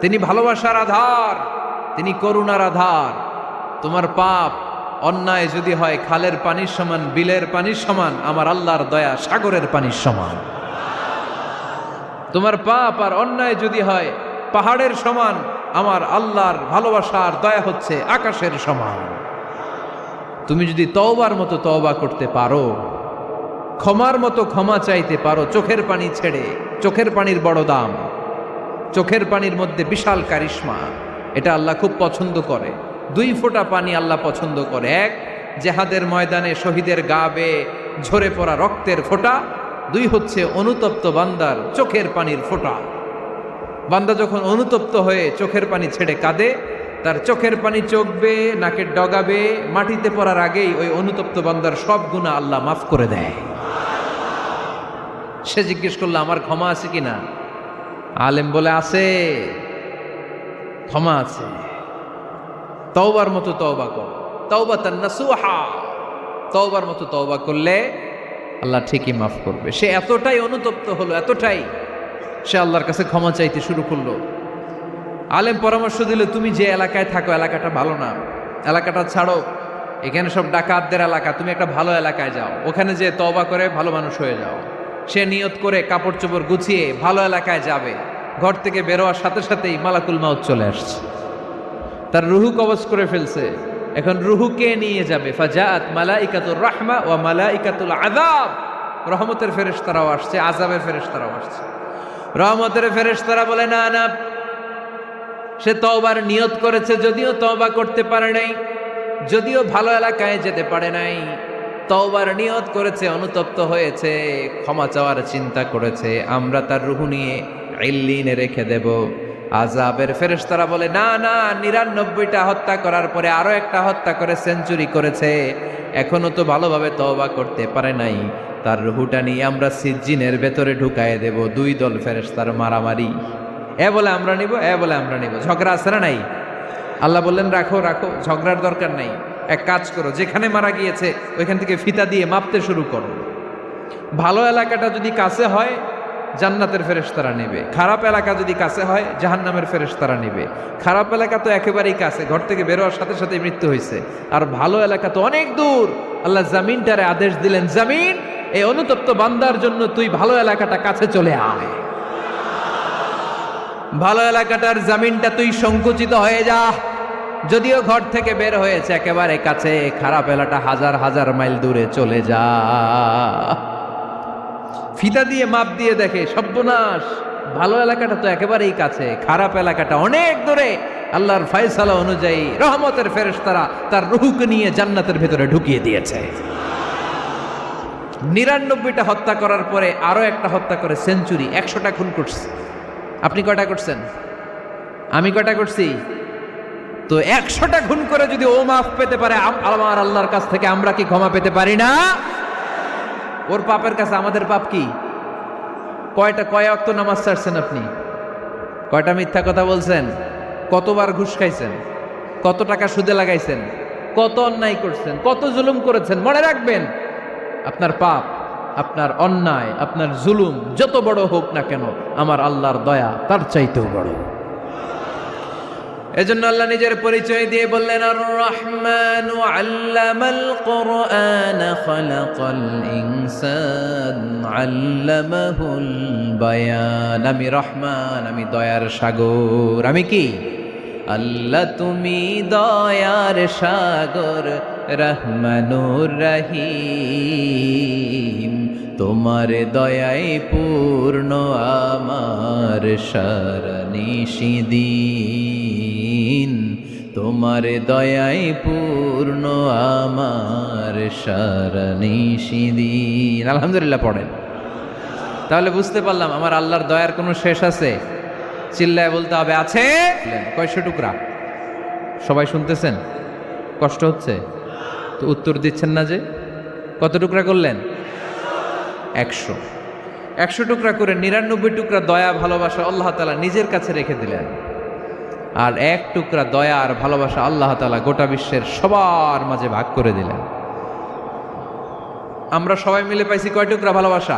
তিনি ভালোবাসার আধার, তিনি করুণার আধার। তোমার পাপ অন্যায় যদি হয় খালের পানির সমান, বিলের পানির সমান, আমার আল্লাহর দয়া সাগরের পানির সমান। তোমার পাপ আর অন্যায় যদি হয় পাহাড়ের সমান, আমার আল্লাহর ভালোবাসার দয়া হচ্ছে আকাশের সমান। তুমি যদি তওবার মতো তওবা করতে পারো, ক্ষমার মতো ক্ষমা চাইতে পারো, চোখের পানি ছেড়ে, চোখের পানির বড় দাম, চোখের পানির মধ্যে বিশাল কারিশমা, এটা আল্লাহ খুব পছন্দ করে। 2 ফোঁটা পানি আল্লাহ পছন্দ করে। এক, জেহাদের ময়দানে শহীদের গা বেয়ে ঝরে পড়া রক্তের ফোঁটা। 2 হচ্ছে অনুতপ্ত বান্দার চোখের পানির ফোঁটা। বান্দা যখন অনুতপ্ত হয়ে চোখের পানি ছেড়ে কাঁদে, তার চোখের পানি চোখ বেয়ে নাকের ডগা বেয়ে মাটিতে পড়ার আগেই ওই অনুতপ্ত বান্দার সব গুনাহ আল্লাহ মাফ করে দেয়। সে জিজ্ঞেস করলো আমার ক্ষমা আছে কিনা? আলেম বলে আছে, ক্ষমা আছে। তওবার মতো তওবা কর, তাওবাতান নাসুহা। তওবার মতো তওবা করলে আল্লাহ ঠিকই মাফ করবে। সে এতটাই অনুতপ্ত হলো, এতটাই, সে আল্লাহর কাছে ক্ষমা চাইতে শুরু করলো। আলেম পরামর্শ দিল, তুমি যে এলাকায় থাকো এলাকাটা ভালো না, এলাকাটা ছাড়ো, এখানে সব ডাকাতদের এলাকা, তুমি একটা ভালো এলাকায় যাও, ওখানে যে তওবা করে ভালো মানুষ হয়ে যাও। সে নিয়ত করে কাপড় চোপড় গুছিয়ে ভালো এলাকায় যাবে। ঘর থেকে বেরোয়ার সাথে সাথেই মালাকুল মাউত চলে আসছে, তার রুহু কবজ করে ফেলছে। এখন রুহুকে নিয়ে যাবে। ফাজাআত মালাইকাতুর রাহমা ওয়া মালাইকাতুল আযাব। রহমতের ফেরেশতারাও আসছে, আযাবের ফেরেশতারাও আসছে। রহমতের ফেরেশতারা বলে না না, সে তওবার নিয়ত করেছে, যদিও তওবা করতে পারে নাই, যদিও ভালো এলাকায় যেতে পারে নাই, তওবার নিয়ত করেছে, অনুতপ্ত হয়েছে, ক্ষমা চাওয়ার চিন্তা করেছে, আমরা তার রুহু নিয়ে ইল্লিনে রেখে দেব। আযাবের ফেরেশতারা বলে না না, 99টা হত্যা করার পরে আরো একটা হত্যা করে সেঞ্চুরি করেছে, এখনো তো ভালোভাবে তওবা করতে পারে নাই, তার রুহুটা নিয়ে আমরা সিজ্জিনের ভেতরে ঢুকায়ে দেব। 2 দল ফেরেশতার মারামারি, এ বলে আমরা নিব, এ বলে আমরা নিব। ঝগড়া আছে না নাই? আল্লাহ বললেন রাখো রাখো, ঝগড়ার দরকার নাই। এক কাজ করো, যেখানে মারা গিয়েছে ওইখান থেকে ফিতা দিয়ে মাপতে শুরু করো। ভালো এলাকাটা যদি কাছে হয় জান্নাতের ফেরেশতারা নেবে, খারাপ এলাকা যদি কাছে হয় জাহান্নামের ফেরেশতারা নেবে। খারাপ এলাকা তো একেবারেই কাছে, ঘর থেকে বেরোয়ার সাথে সাথে মৃত্যু হয়েছে। আর ভালো এলাকা তো অনেক দূর। আল্লাহ জামিনটারে আদেশ দিলেন, জামিন, এই অনুতপ্ত বান্দার জন্য তুই ভালো এলাকাটা কাছে চলে আয়। ভালো এলাকাটার জামিনটা তুই সংকুচিত হয়ে যা। যদিও ঘর থেকে বের হয়েছে একেবারে কাছে, খারাপ এলাকাটা হাজার হাজার মাইল দূরে চলে যা। ফিতা দিয়ে মাপ দিয়ে দেখে, সর্বনাশ, ভালো এলাকাটা তো একেবারেই কাছে, খারাপ এলাকাটা অনেক দূরে। আল্লাহর ফয়সালা অনুযায়ী রহমতের ফেরেশতারা তার রূহকে নিয়ে জান্নাতের ভেতরে ঢুকিয়ে দিয়েছে। 99টা হত্যা করার পরে আরো একটা হত্যা করে সেঞ্চুরি, 100টা খুন করছে। আপনি কয়টা করছেন? আমি কয়টা করছি? তো 100টা খুন করে যদি ও মাফ পেতে পারে আমার আল্লাহর কাছ থেকে, আমরা কি ক্ষমা পেতে পারি না? ওর পাপের কাছে আমাদের পাপ কি? কয় ওয়াক্ত নামাজ ছাড়ছেন আপনি? কয়টা মিথ্যা কথা বলছেন? কতবার ঘুষ খাইছেন? কত টাকা সুদে লাগাইছেন? কত অন্যায় করছেন? কত জুলুম করেছেন? মনে রাখবেন, আপনার পাপ, আপনার অন্যায়, আপনার জুলুম যত বড় হোক না কেন, আমার আল্লাহর দয়া তার চাইতেও বড়। এজন্য আল্লাহ নিজের পরিচয় দিয়ে বললেন, আর রহমানু আল্লামাল কুরআন খালাকাল ইনসান আল্লামাহুল বায়ান। আমি রহমান, আমি দয়ার সাগর। আমি কি? আল্লাহ তুমি দয়ার সাগর, রহমানুর রহিম। তোমার দয়ায় পূর্ণ আমার সারা নিশিদিন, তোমার দয়ায় পূর্ণ আমার সারা নিশিদিন। আলহামদুলিল্লাহ পড়েন। তাহলে বুঝতে পারলাম আমার আল্লাহর দয়ার কোনো শেষ আছে? চিল্লায় বলতে হবে আছে। কয়শো টুকরা? সবাই শুনতেছেন? কষ্ট হচ্ছে তো উত্তর দিচ্ছেন না যে? কত টুকরা করলেন? 100। 100 টুকরা করে 99 টুকরা দয়া ভালোবাসা আল্লাহ তাআলা নিজের কাছে রেখে দিলেন। আর 1 টুকরা দয়া আর ভালোবাসা আল্লাহ তাআলা গোটা বিশ্বের সবার মাঝে ভাগ করে দিলেন। আমরা সবাই মিলে পাইছি কয় টুকরা ভালোবাসা?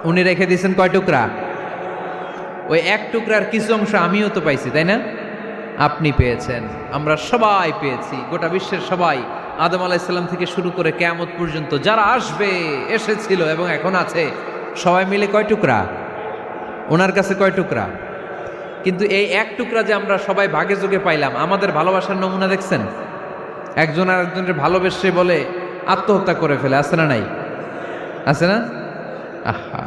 উনি রেখে দিয়েছেন কয় টুকরা? ওই 1 টুকরার কিছু অংশ আমিও তো পাইছি, তাই না? আপনি পেয়েছেন, আমরা সবাই পেয়েছি, গোটা বিশ্বের সবাই, আদম আলাইহিস সালাম থেকে শুরু করে কিয়ামত পর্যন্ত যারা আসবে, এসেছিল এবং এখন আছে, সবাই মিলে কয় টুকরা? ওনার কাছে কয় টুকরা? কিন্তু এই 1 টুকরা যে আমরা সবাই ভাগে যোগে পাইলাম, আমাদের ভালোবাসার নমুনা দেখছেন? একজন আর একজনের ভালোবেসে বলে আত্মহত্যা করে ফেলে, আছে না নাই? আছে না? আহা,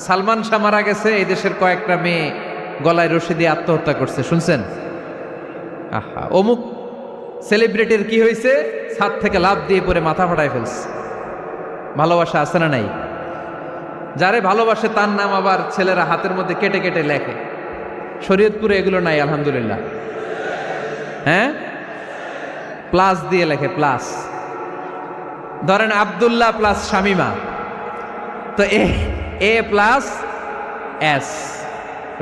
সালমান শাহ মারা গেছে, এই দেশের কয়েকটা মেয়ে গলায় রশি দিয়ে আত্মহত্যা করছে, শুনছেন? আহা, অমুক সেলিব্রিটির কি হয়েছে, ছাদ থেকে লাফ দিয়ে পরে মাথা ফাটায় ফেলছে। ভালোবাসা আছে না নাই? যারে ভালোবাসে তার নাম আবার ছেলেরা হাতের মধ্যে কেটে কেটে লেখে। শরীয়তপুরে এগুলো নাই আলহামদুলিল্লাহ। হ্যাঁ, প্লাস দিয়ে লেখে, প্লাস। ধরেন আব্দুল্লাহ প্লাস শামিমা, তো এ প্লাস এস,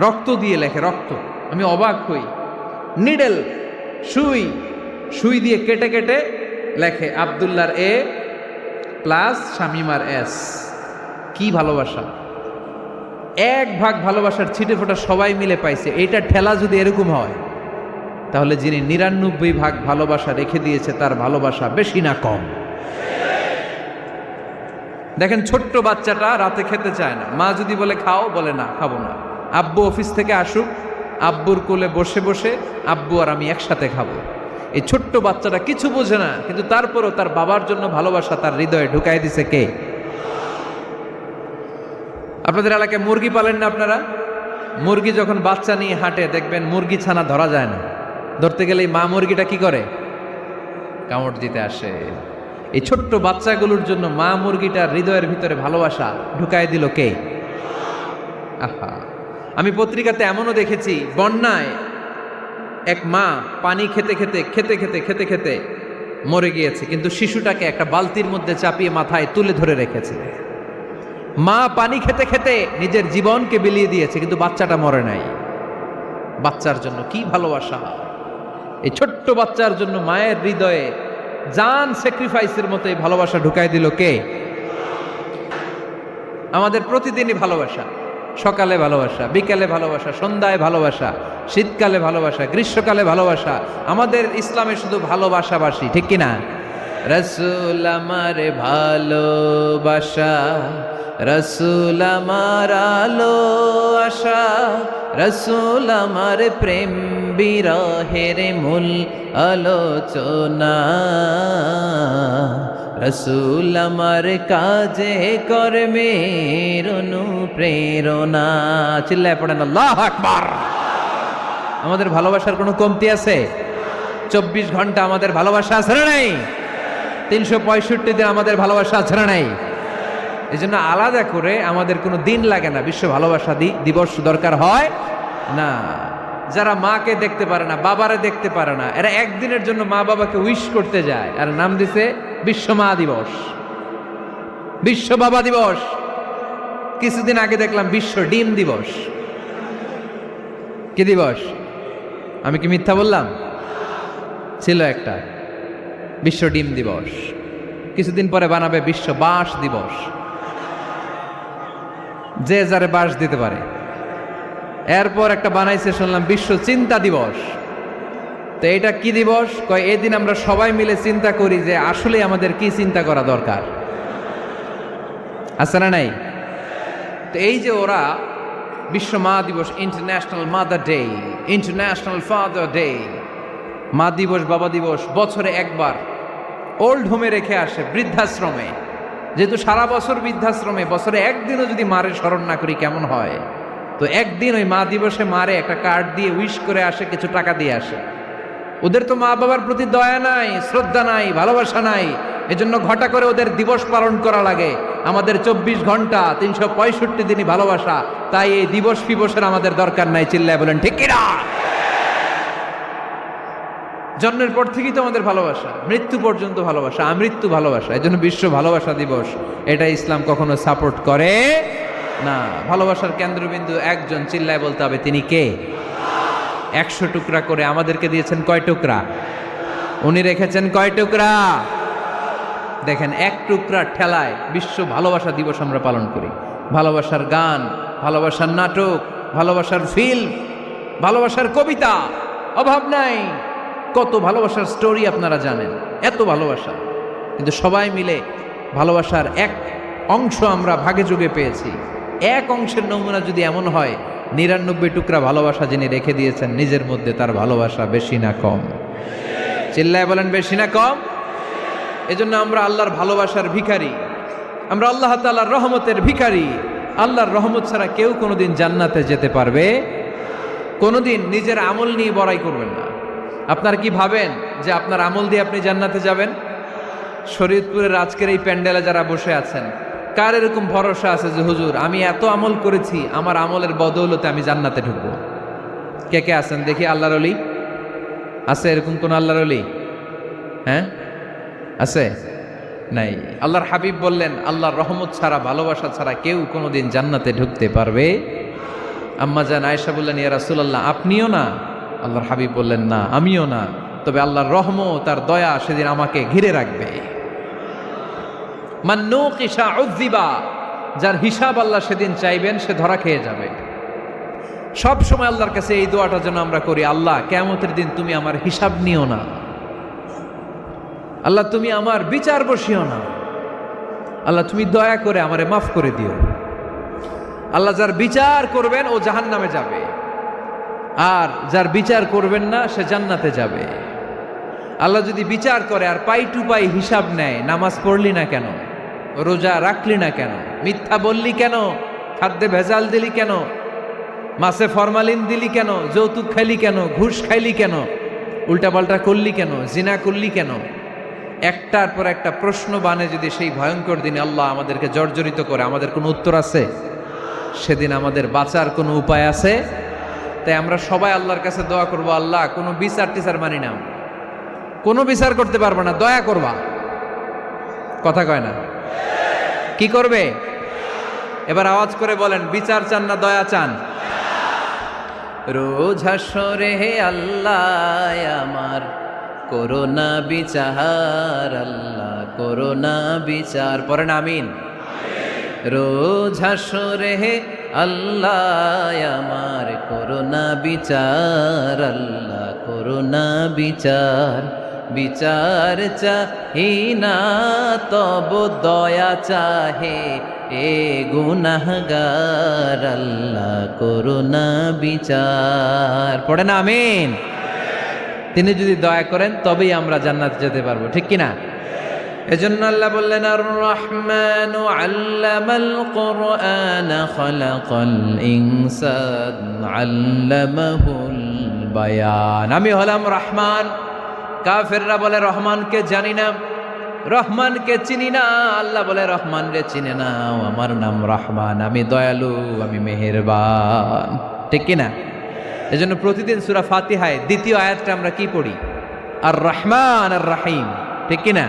রক্ত দিয়ে লেখে, রক্ত। আমি অবাক হই, নিডেল, সুই, সুই দিয়ে কেটে কেটে লেখে আব্দুল্লাহর এ প্লাস শামিমার এস। কি ভালোবাসা! এক ভাগ ভালোবাসার ছিটে ফোটা সবাই মিলে পাইছে। এইটা ঠেলা যদি এরকম হয়, তাহলে যিনি ৯৯ ভাগ ভালোবাসা রেখে দিয়েছে তার ভালোবাসা বেশি না কম? দেখেন, ছোট্ট বাচ্চাটা রাতে খেতে চায় না, মা যদি বলে খাও, বলে না, খাবো না। আব্বু অফিস থেকে আসুক, আব্বুর কোলে বসে বসে আব্বু আর আমি একসাথে খাবো। এই ছোট্ট বাচ্চাটা কিছু বোঝে না, কিন্তু তারপরও তার বাবার জন্য ভালোবাসা তার হৃদয়ে ঢুকাই দিছে কে? আপনাদের এলাকায় মুরগি পালেন না আপনারা? মুরগি যখন বাচ্চা নিয়ে হাঁটে, দেখবেন মুরগি ছানা ধরা যায় না। ধরতে গেলেই মা মুরগিটা কি করে? কামড় দিতে আসে। এই ছোট্ট বাচ্চাগুলোর জন্য মা মুরগিটার হৃদয়ের ভিতরে ভালোবাসা ঢুকায় দিল কে? আহা, আমি পত্রিকাতে এমনও দেখেছি, বন্যায় এক মা পানি খেতে খেতে খেতে খেতে খেতে খেতে মরে গিয়েছে, কিন্তু শিশুটাকে একটা বালতির মধ্যে চাপিয়ে মাথায় তুলে ধরে রেখেছে। মা পানি খেতে খেতে নিজের জীবনকে বিলিয়ে দিয়েছে, কিন্তু বাচ্চাটা মরে নাই। বাচ্চার জন্য কি ভালোবাসা! এই ছোট্ট বাচ্চার জন্য মায়ের হৃদয়ে জান স্যাক্রিফাইসের মতো এই ভালোবাসা ঢুকাই দিল কে? আমাদের প্রতিদিনই ভালোবাসা, সকালে ভালোবাসা, বিকালে ভালোবাসা, সন্ধ্যায় ভালোবাসা, শীতকালে ভালোবাসা, গ্রীষ্মকালে ভালোবাসা। আমাদের ইসলামে শুধু ভালোবাসাবাসি, ঠিক কিনা? রসুল আমার ভালোবাসা, রসুল আমার আলো আশা, রসুল আমার প্রেম বিরহের মূল আলোচনা, রসুল আমার কাজে কর্মের অনুপ্রেরণা। চিল্লায় পড়েন আল্লাহু আকবার। আমাদের ভালোবাসার কোনো কমতি আছে? 24 ঘন্টা আমাদের ভালোবাসা আছে না নাই? 365 দিন আমাদের ভালোবাসা আছে না নাই? এই জন্য আলাদা করে আমাদের কোনো দিন লাগে না, বিশ্ব ভালোবাসা দিবস দরকার হয় না। যারা মাকে দেখতে পারে না, বাবারে দেখতে পারে না, এরা একদিনের জন্য মা বাবাকে উইশ করতে যায়, আর নাম দিছে বিশ্ব মা দিবস, বিশ্ব বাবা দিবস। কিছুদিন আগে দেখলাম বিশ্ব ডিম দিবস। কি দিবস? আমি কি মিথ্যা বললাম? ছিল একটা বিশ্ব ডিম দিবস। কিছুদিন পরে বানাবে বিশ্ব বাঁশ দিবস, যে যারে বাঁশ দিতে পারে। এরপর একটা বানাইছে শুনলাম বিশ্ব চিন্তা দিবস। তো এটা কি দিবস? কয় এই দিন আমরা সবাই মিলে চিন্তা করি যে আসলে আমাদের কি চিন্তা করা দরকার, আছে না নাই? তো এই যে ওরা বিশ্ব মা দিবস, international mother day, international father day, মা দিবস, বাবা দিবস, বছরে একবার ওল্ড হোমে রেখে আসে, বৃদ্ধাশ্রমে। যেহেতু সারা বছর বৃদ্ধাশ্রমে, বছরে একদিনও যদি মারে স্মরণ না করি কেমন হয়? তো একদিন ওই মা দিবসে মারে একটা কার্ড দিয়ে উইশ করে আসে, কিছু টাকা দিয়ে আসে। ওদের তো মা বাবার প্রতি দয়া নাই, শ্রদ্ধা নাই, ভালোবাসা নাই, এজন্য ঘটা করে ওদের দিবস পালন করা লাগে। আমাদের 24 ঘন্টা 365 দিনই ভালোবাসা, তাই এই দিবস ফিবসের আমাদের দরকার নাই। চিল্লায় বলেন ঠিক কিনা? জন্মের পর থেকেই তো আমাদের ভালোবাসা, মৃত্যু পর্যন্ত ভালোবাসা, আমৃত্যু ভালোবাসা। এই জন্য বিশ্ব ভালোবাসা দিবস, এটা ইসলাম কখনো সাপোর্ট করে না। ভালোবাসার কেন্দ্রবিন্দু একজন, চিল্লায় বলতে হবে তিনি কে? 100 টুকরা করে আমাদেরকে দিয়েছেন কয় টুকরা? উনি রেখেছেন কয় টুকরা? দেখেন, এক টুকরার ঠেলায় বিশ্ব ভালোবাসা দিবস আমরা পালন করি। ভালোবাসার গান, ভালোবাসার নাটক, ভালোবাসার ফিল্ম, ভালোবাসার কবিতা, অভাব নাই। কত ভালোবাসার স্টোরি আপনারা জানেন, এত ভালোবাসা। কিন্তু সবাই মিলে ভালোবাসার এক অংশ আমরা ভাগে যোগে পেয়েছি। এক অংশের নমুনা যদি এমন হয়, 99 টুকরা ভালোবাসা যিনি রেখে দিয়েছেন নিজের মধ্যে, তার ভালোবাসা বেশি না কম? চিল্লায় বলেন বেশি না কম? এজন্য আমরা আল্লাহর ভালোবাসার ভিখারি, আমরা আল্লাহ তাআলার রহমতের ভিখারি। আল্লাহর রহমত ছাড়া কেউ কোনোদিন জান্নাতে যেতে পারবে? কোনোদিন নিজের আমল নিয়ে বড়াই করবেন না। আপনার কি ভাবেন যে আপনার আমল দিয়ে আপনি জান্নাতে যাবেন? শরীয়তপুরের আজকের এই প্যান্ডেলে যারা বসে আছেন, কার এরকম ভরসা আছে যে হুজুর আমি এত আমল করেছি, আমার আমলের বদৌলতে আমি জান্নাতে ঢুকবো? কে কে আছেন দেখি? আল্লাহর ওলি আছে? এরকম কোন আল্লাহর ওলি? হ্যাঁ আছে? নাই। আল্লাহর হাবিব বললেন আল্লাহর রহমত ছাড়া, ভালোবাসা ছাড়া কেউ কোনোদিন জান্নাতে ঢুকতে পারবে? আম্মা জান আয়েশা বললেন ইয়া রাসূলুল্লাহ আপনিও না? আল্লাহর হাবিব বললেন না আমিও না, তবে আল্লাহর রহমত তার দয়া সেদিন আমাকে ঘিরে রাখবে। মান নুকিশা উযিবা, যার হিসাব আল্লাহ সেদিন চাইবেন সে ধরা খেয়ে যাবে। সব সময় আল্লাহর কাছে এই দোয়াটা যেন আমরা করি, আল্লাহ কিয়ামতের দিন তুমি আমার হিসাব নিও না, আল্লাহ তুমি আমার বিচার বসিও না, আল্লাহ তুমি দয়া করে আমারে মাফ করে দিও। আল্লাহ যার বিচার করবেন ও জাহান্নামে যাবে, আর যার বিচার করবেন না সে জান্নাতে যাবে। আল্লাহ যদি বিচার করে আর পাই টু পাই হিসাব নেয়, নামাজ পড়লি না কেন, রোজা রাখলি না কেন, মিথ্যা বললি কেন, খাদ্যে ভেজাল দিলি কেন, মাছে ফরমালিন দিলি কেন, যৌতুক খাইলি কেন, ঘুষ খাইলি কেন, উল্টাপাল্টা করলি কেন, জিনা করলি কেন, একটার পর একটা প্রশ্ন বানে যদি সেই ভয়ঙ্কর দিনে আল্লাহ আমাদেরকে জর্জরিত করে, আমাদের কোনো উত্তর আছে? সেদিন আমাদের বাঁচার কোনো উপায় আছে? তাই আমরা সবাই আল্লাহর কাছে দোয়া করবো, আল্লাহ কোনো বিচার টিচার মানি না, কোনো বিচার করতে পারবো না, দয়া করবা। কথা কয় না? কি করবে? এবার আওয়াজ করে বলেন, বিচার চান না দয়া চান? রোজ হাসরে হে আল্লাহ আমার করোনা বিচার, আল্লাহ করোনা বিচার, পড়েন আমিন। রোজ হাসরে হে আল্লাহ আমার করোনা বিচার, আল্লাহ করোনা বিচার, বিচার চাহি না তব দয়া চাহে এ গুনাহগার, আল্লাহ করোনা বিচার, পড়েন আমিন। তিনি যদি দয়া করেন তবেই আমরা জান্নাতে যেতে পারবো, ঠিক কিনা? এজন্য আল্লাহ বললেন আর রহমানু আল্লামাল কুরআন খালাকাল ইনসান আল্লামাহুল বায়ান। আমি হলাম রহমান। কাফেররা বলে রহমানকে জানি না, রহমানকে চিনি না। আল্লাহ বলে রহমান রে চিনে নাও, আমার নাম রহমান, আমি দয়ালু, আমি মেহেরবান, ঠিক কিনা? এজন্য প্রতিদিন সূরা ফাতিহায় দ্বিতীয় আয়াতটা আমরা কি পড়ি? আর রহমান আর রাহিম, ঠিক কিনা?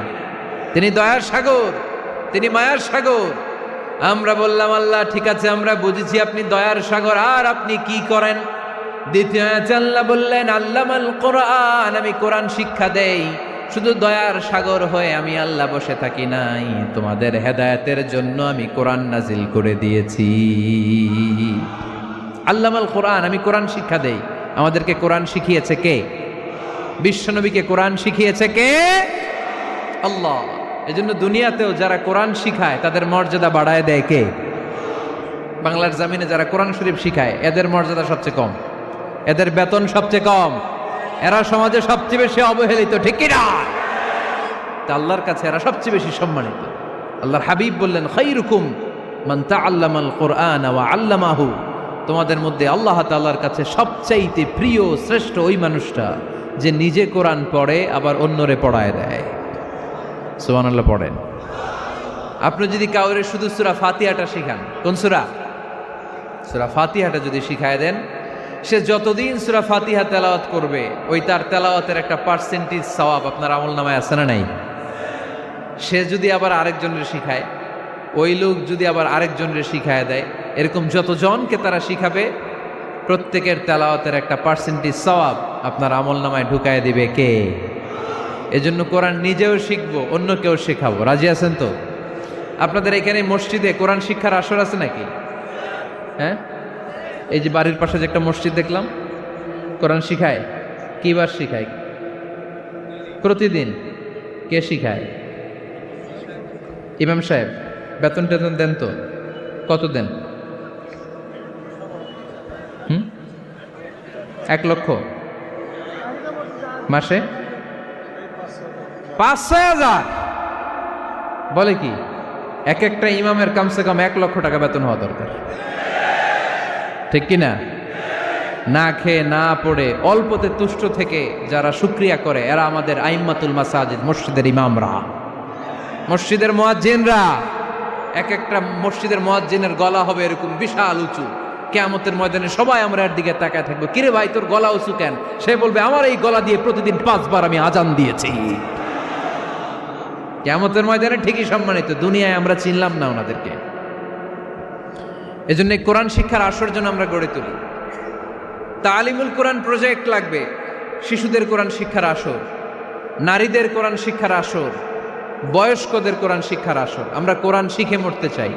তিনি দয়ার সাগর, তিনি মায়ার সাগর। আমরা বললাম আল্লাহ ঠিক আছে আমরা বুঝেছি আপনি দয়ার সাগর, আর আপনি কি করেন? দ্বিতীয় আয়াতে আল্লাহ বললেন আল্লামাল কোরআন, আমি কোরআন শিক্ষা দেই। শুধু দয়ার সাগর হয়ে আমি আল্লাহ বসে থাকি নাই, তোমাদের হেদায়েতের জন্য আমি কোরআন নাজিল করে দিয়েছি। আল্লামাল কোরআন, আমি কোরআন শিক্ষা দেই। আমাদেরকে কোরআন শিখিয়েছে কে? বিশ্বনবীকে কোরআন শিখিয়েছে কে? আল্লাহ। এজন্য দুনিয়াতেও যারা কোরআন শিখায় তাদের মর্যাদা বাড়ায় দেয় কে? বাংলার জমিনে যারা কোরআন শরীফ শিখায় এদের মর্যাদা সবচেয়ে কম, এদের বেতন সবচেয়ে কম, এরা সমাজে সবচেয়ে বেশি অবহেলিত, ঠিক কিনা? তা আল্লাহর কাছে এরা সবচেয়ে বেশি সম্মানিত। আল্লাহর হাবিব বললেন খায়রুকুম মান তাআল্লামাল কুরআন ওয়া আল্লামাহু, তোমাদের মধ্যে আল্লাহ তাআলার কাছে সবচাইতে প্রিয় শ্রেষ্ঠ ওই মানুষটা যে নিজে কোরআন পড়ে আবার অন্যরে পড়ায় দেয়। সুবহানাল্লাহ পড়েন। আপনি যদি কাউরে শুধু সূরা ফাতিহাটা শিখান, কোন সূরা? সূরা ফাতিহাটা যদি শিখায় দেন, সে যতদিন সূরা ফাতিহা তেলাওয়াত করবে ওই তার তেলাওয়াতের একটা পার্সেন্টেজ সওয়াব আপনার আমলনামায় আছে না নাই? সে যদি আবার আরেকজনের শিখায়, ওই লোক যদি আবার আরেকজনের শিখায় দেয়, এরকম যতজনকে তারা শিখাবে প্রত্যেকের তেলাওয়াতের একটা পার্সেন্টেজ সওয়াব আপনার আমলনামায় ঢুকায় দিবে কে? এজন্য কোরআন নিজেও শিখবো, অন্যকেও শেখাবো। রাজি আছেন তো? আপনাদের এখানে মসজিদে কোরআন শিক্ষার আসর আছে নাকি? হ্যাঁ, এই যে বাড়ির পাশে যে একটা মসজিদ দেখলাম, কোরআন শিখায়। কিবার শিখায়? প্রতিদিন। কে শিখায়? ইমাম সাহেব। বেতন টেতন দেন তো? কত দেন? 1 লক্ষ মাসে? 5-6 হাজার? বলে কি? এক একটা ইমামের কমসে কম 1 লক্ষ টাকা বেতন হওয়া দরকার, ঠিক কিনা? না খেয়ে না পড়ে অল্পতে তুষ্ট থেকে যারা শুকরিয়া করে এরা আমাদের আইম্মাতুল মাসাজিদ, মসজিদের ইমামরা, মসজিদের মুয়াজ্জিনরা। এক একটা মসজিদের মুয়াজ্জিনের গলা হবে এরকম বিশাল উঁচু। কিয়ামতের ময়দানে সবাই আমরা এর দিকে তাকায় থাকবো, কিরে ভাই তোর গলা উঁচু কেন? সে বলবে আমার এই গলা দিয়ে প্রতিদিন 5 বার আমি আজান দিয়েছি। কিয়ামতের ময়দানে ঠিকই সম্মানিত, দুনিয়ায় আমরা চিনলাম না ওনাদেরকে। এজন্য কোরআন শিক্ষার আসর জন্য আমরা গড়ে তুলি। তালিমুল কোরআন প্রজেক্ট লাগবে, শিশুদের কোরআন শিক্ষার আসর, নারীদের কোরআন শিক্ষার আসর, বয়স্কদের কোরআন শিক্ষার আসর। আমরা কোরআন শিখে মরতে চাই,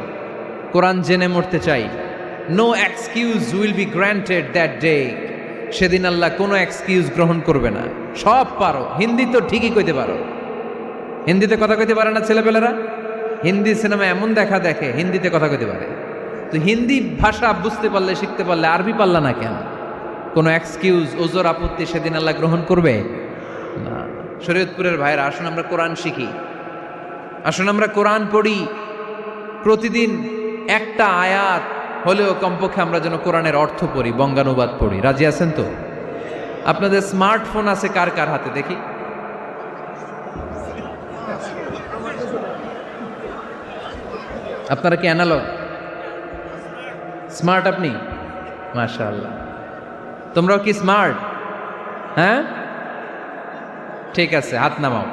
কোরআন জেনে মরতে চাই। No excuse will be granted that day. সেদিন আল্লাহ কোনো এক্সকিউজ গ্রহণ করবে না। সব পারো, হিন্দি তো ঠিকই কইতে পারো, হিন্দিতে কথা কইতে পারে না ছেলেপেলেরা? হিন্দি সিনেমা এমন দেখা দেখে হিন্দিতে কথা কইতে পারে। তো হিন্দি ভাষা বুঝতে পারলে, শিখতে পারলে আরবি পারলা না কেন? কোনো এক্সকিউজ, ওজোর, আপত্তি সেদিন আল্লাহ গ্রহণ করবে না। শরীয়তপুরের ভাইয়েরা, আসুন আমরা কোরআন শিখি, আসুন আমরা কোরআন পড়ি। প্রতিদিন একটা আয়াত হলেও কমপক্ষে আমরা যেন কোরআনের অর্থ পড়ি, বঙ্গানুবাদ পড়ি। রাজি আছেন তো? আপনাদের স্মার্টফোন আছে কার কার হাতে দেখি? আপনারা কি অ্যানালগ? স্মার্ট আপনি? মাশাআল্লাহ। তোমরাও কি স্মার্ট? হ্যাঁ, ঠিক আছে, হাত নামাও,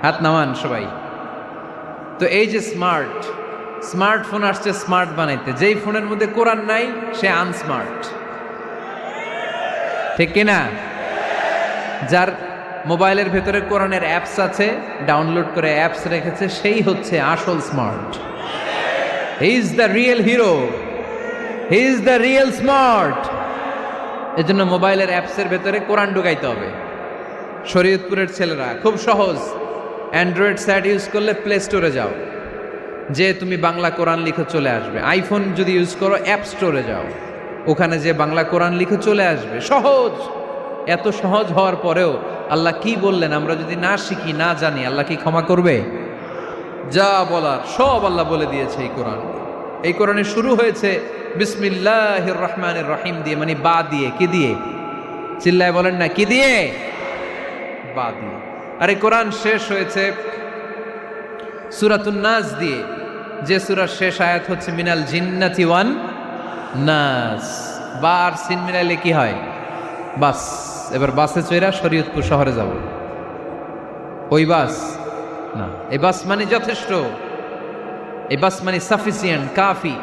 হাত নামান সবাই। তো এই যে স্মার্টফোন আসছে স্মার্ট বানাইতে, যেই ফোনের মধ্যে কোরআন নাই সে আনস্মার্ট, ঠিক কিনা? যার মোবাইলের ভেতরে কোরআনের অ্যাপস আছে, ডাউনলোড করে অ্যাপস রেখেছে, সেই হচ্ছে আসল smart. He is the real hero, he is the real smart. এজন্য মোবাইলের অ্যাপসের ভেতরে কোরআন ঢুকাইতে হবে। শরীয়তপুরের ছেলেরা খুব সহজ, অ্যান্ড্রয়েড সেট ইউজ করলে প্লে স্টোরে যাও, যে তুমি বাংলা কোরআন লিখে চলে আসবে। আইফোন যদি ইউজ করো অ্যাপ স্টোরে যাও, ওখানে যে বাংলা কোরআন লিখে চলে আসবে। সহজ। এত সহজ হওয়ার পরেও আল্লাহ কি বললেন আমরা যদি না শিখি, না জানি, আল্লাহ কি ক্ষমা করবে? যা বলার সব আল্লাহ বলে দিয়েছে এই কোরআন। এই কোরআনে শুরু হয়েছে বিসমিল্লাহির রহমানির রহিম দিয়ে, মানে বা দিয়ে। কি দিয়ে? চিল্লায় বলেন না, কি দিয়ে? বা দিয়ে। আর এই কোরআন শেষ হয়েছে সূরাতুন নাস দিয়ে, যে সূরার শেষ আয়াত হচ্ছে মিনাল জিন্নাতি ওয়ান নাস। বা আর সিন মিলাইলে কি হয়? বাস। এবার বাসে চড়া শরীয়তপুর শহরে যাব। ওই বাস না, এই বাস মানে যথেষ্ট, এই বাস মানে সাফিসিয়েন্ট, কাফি।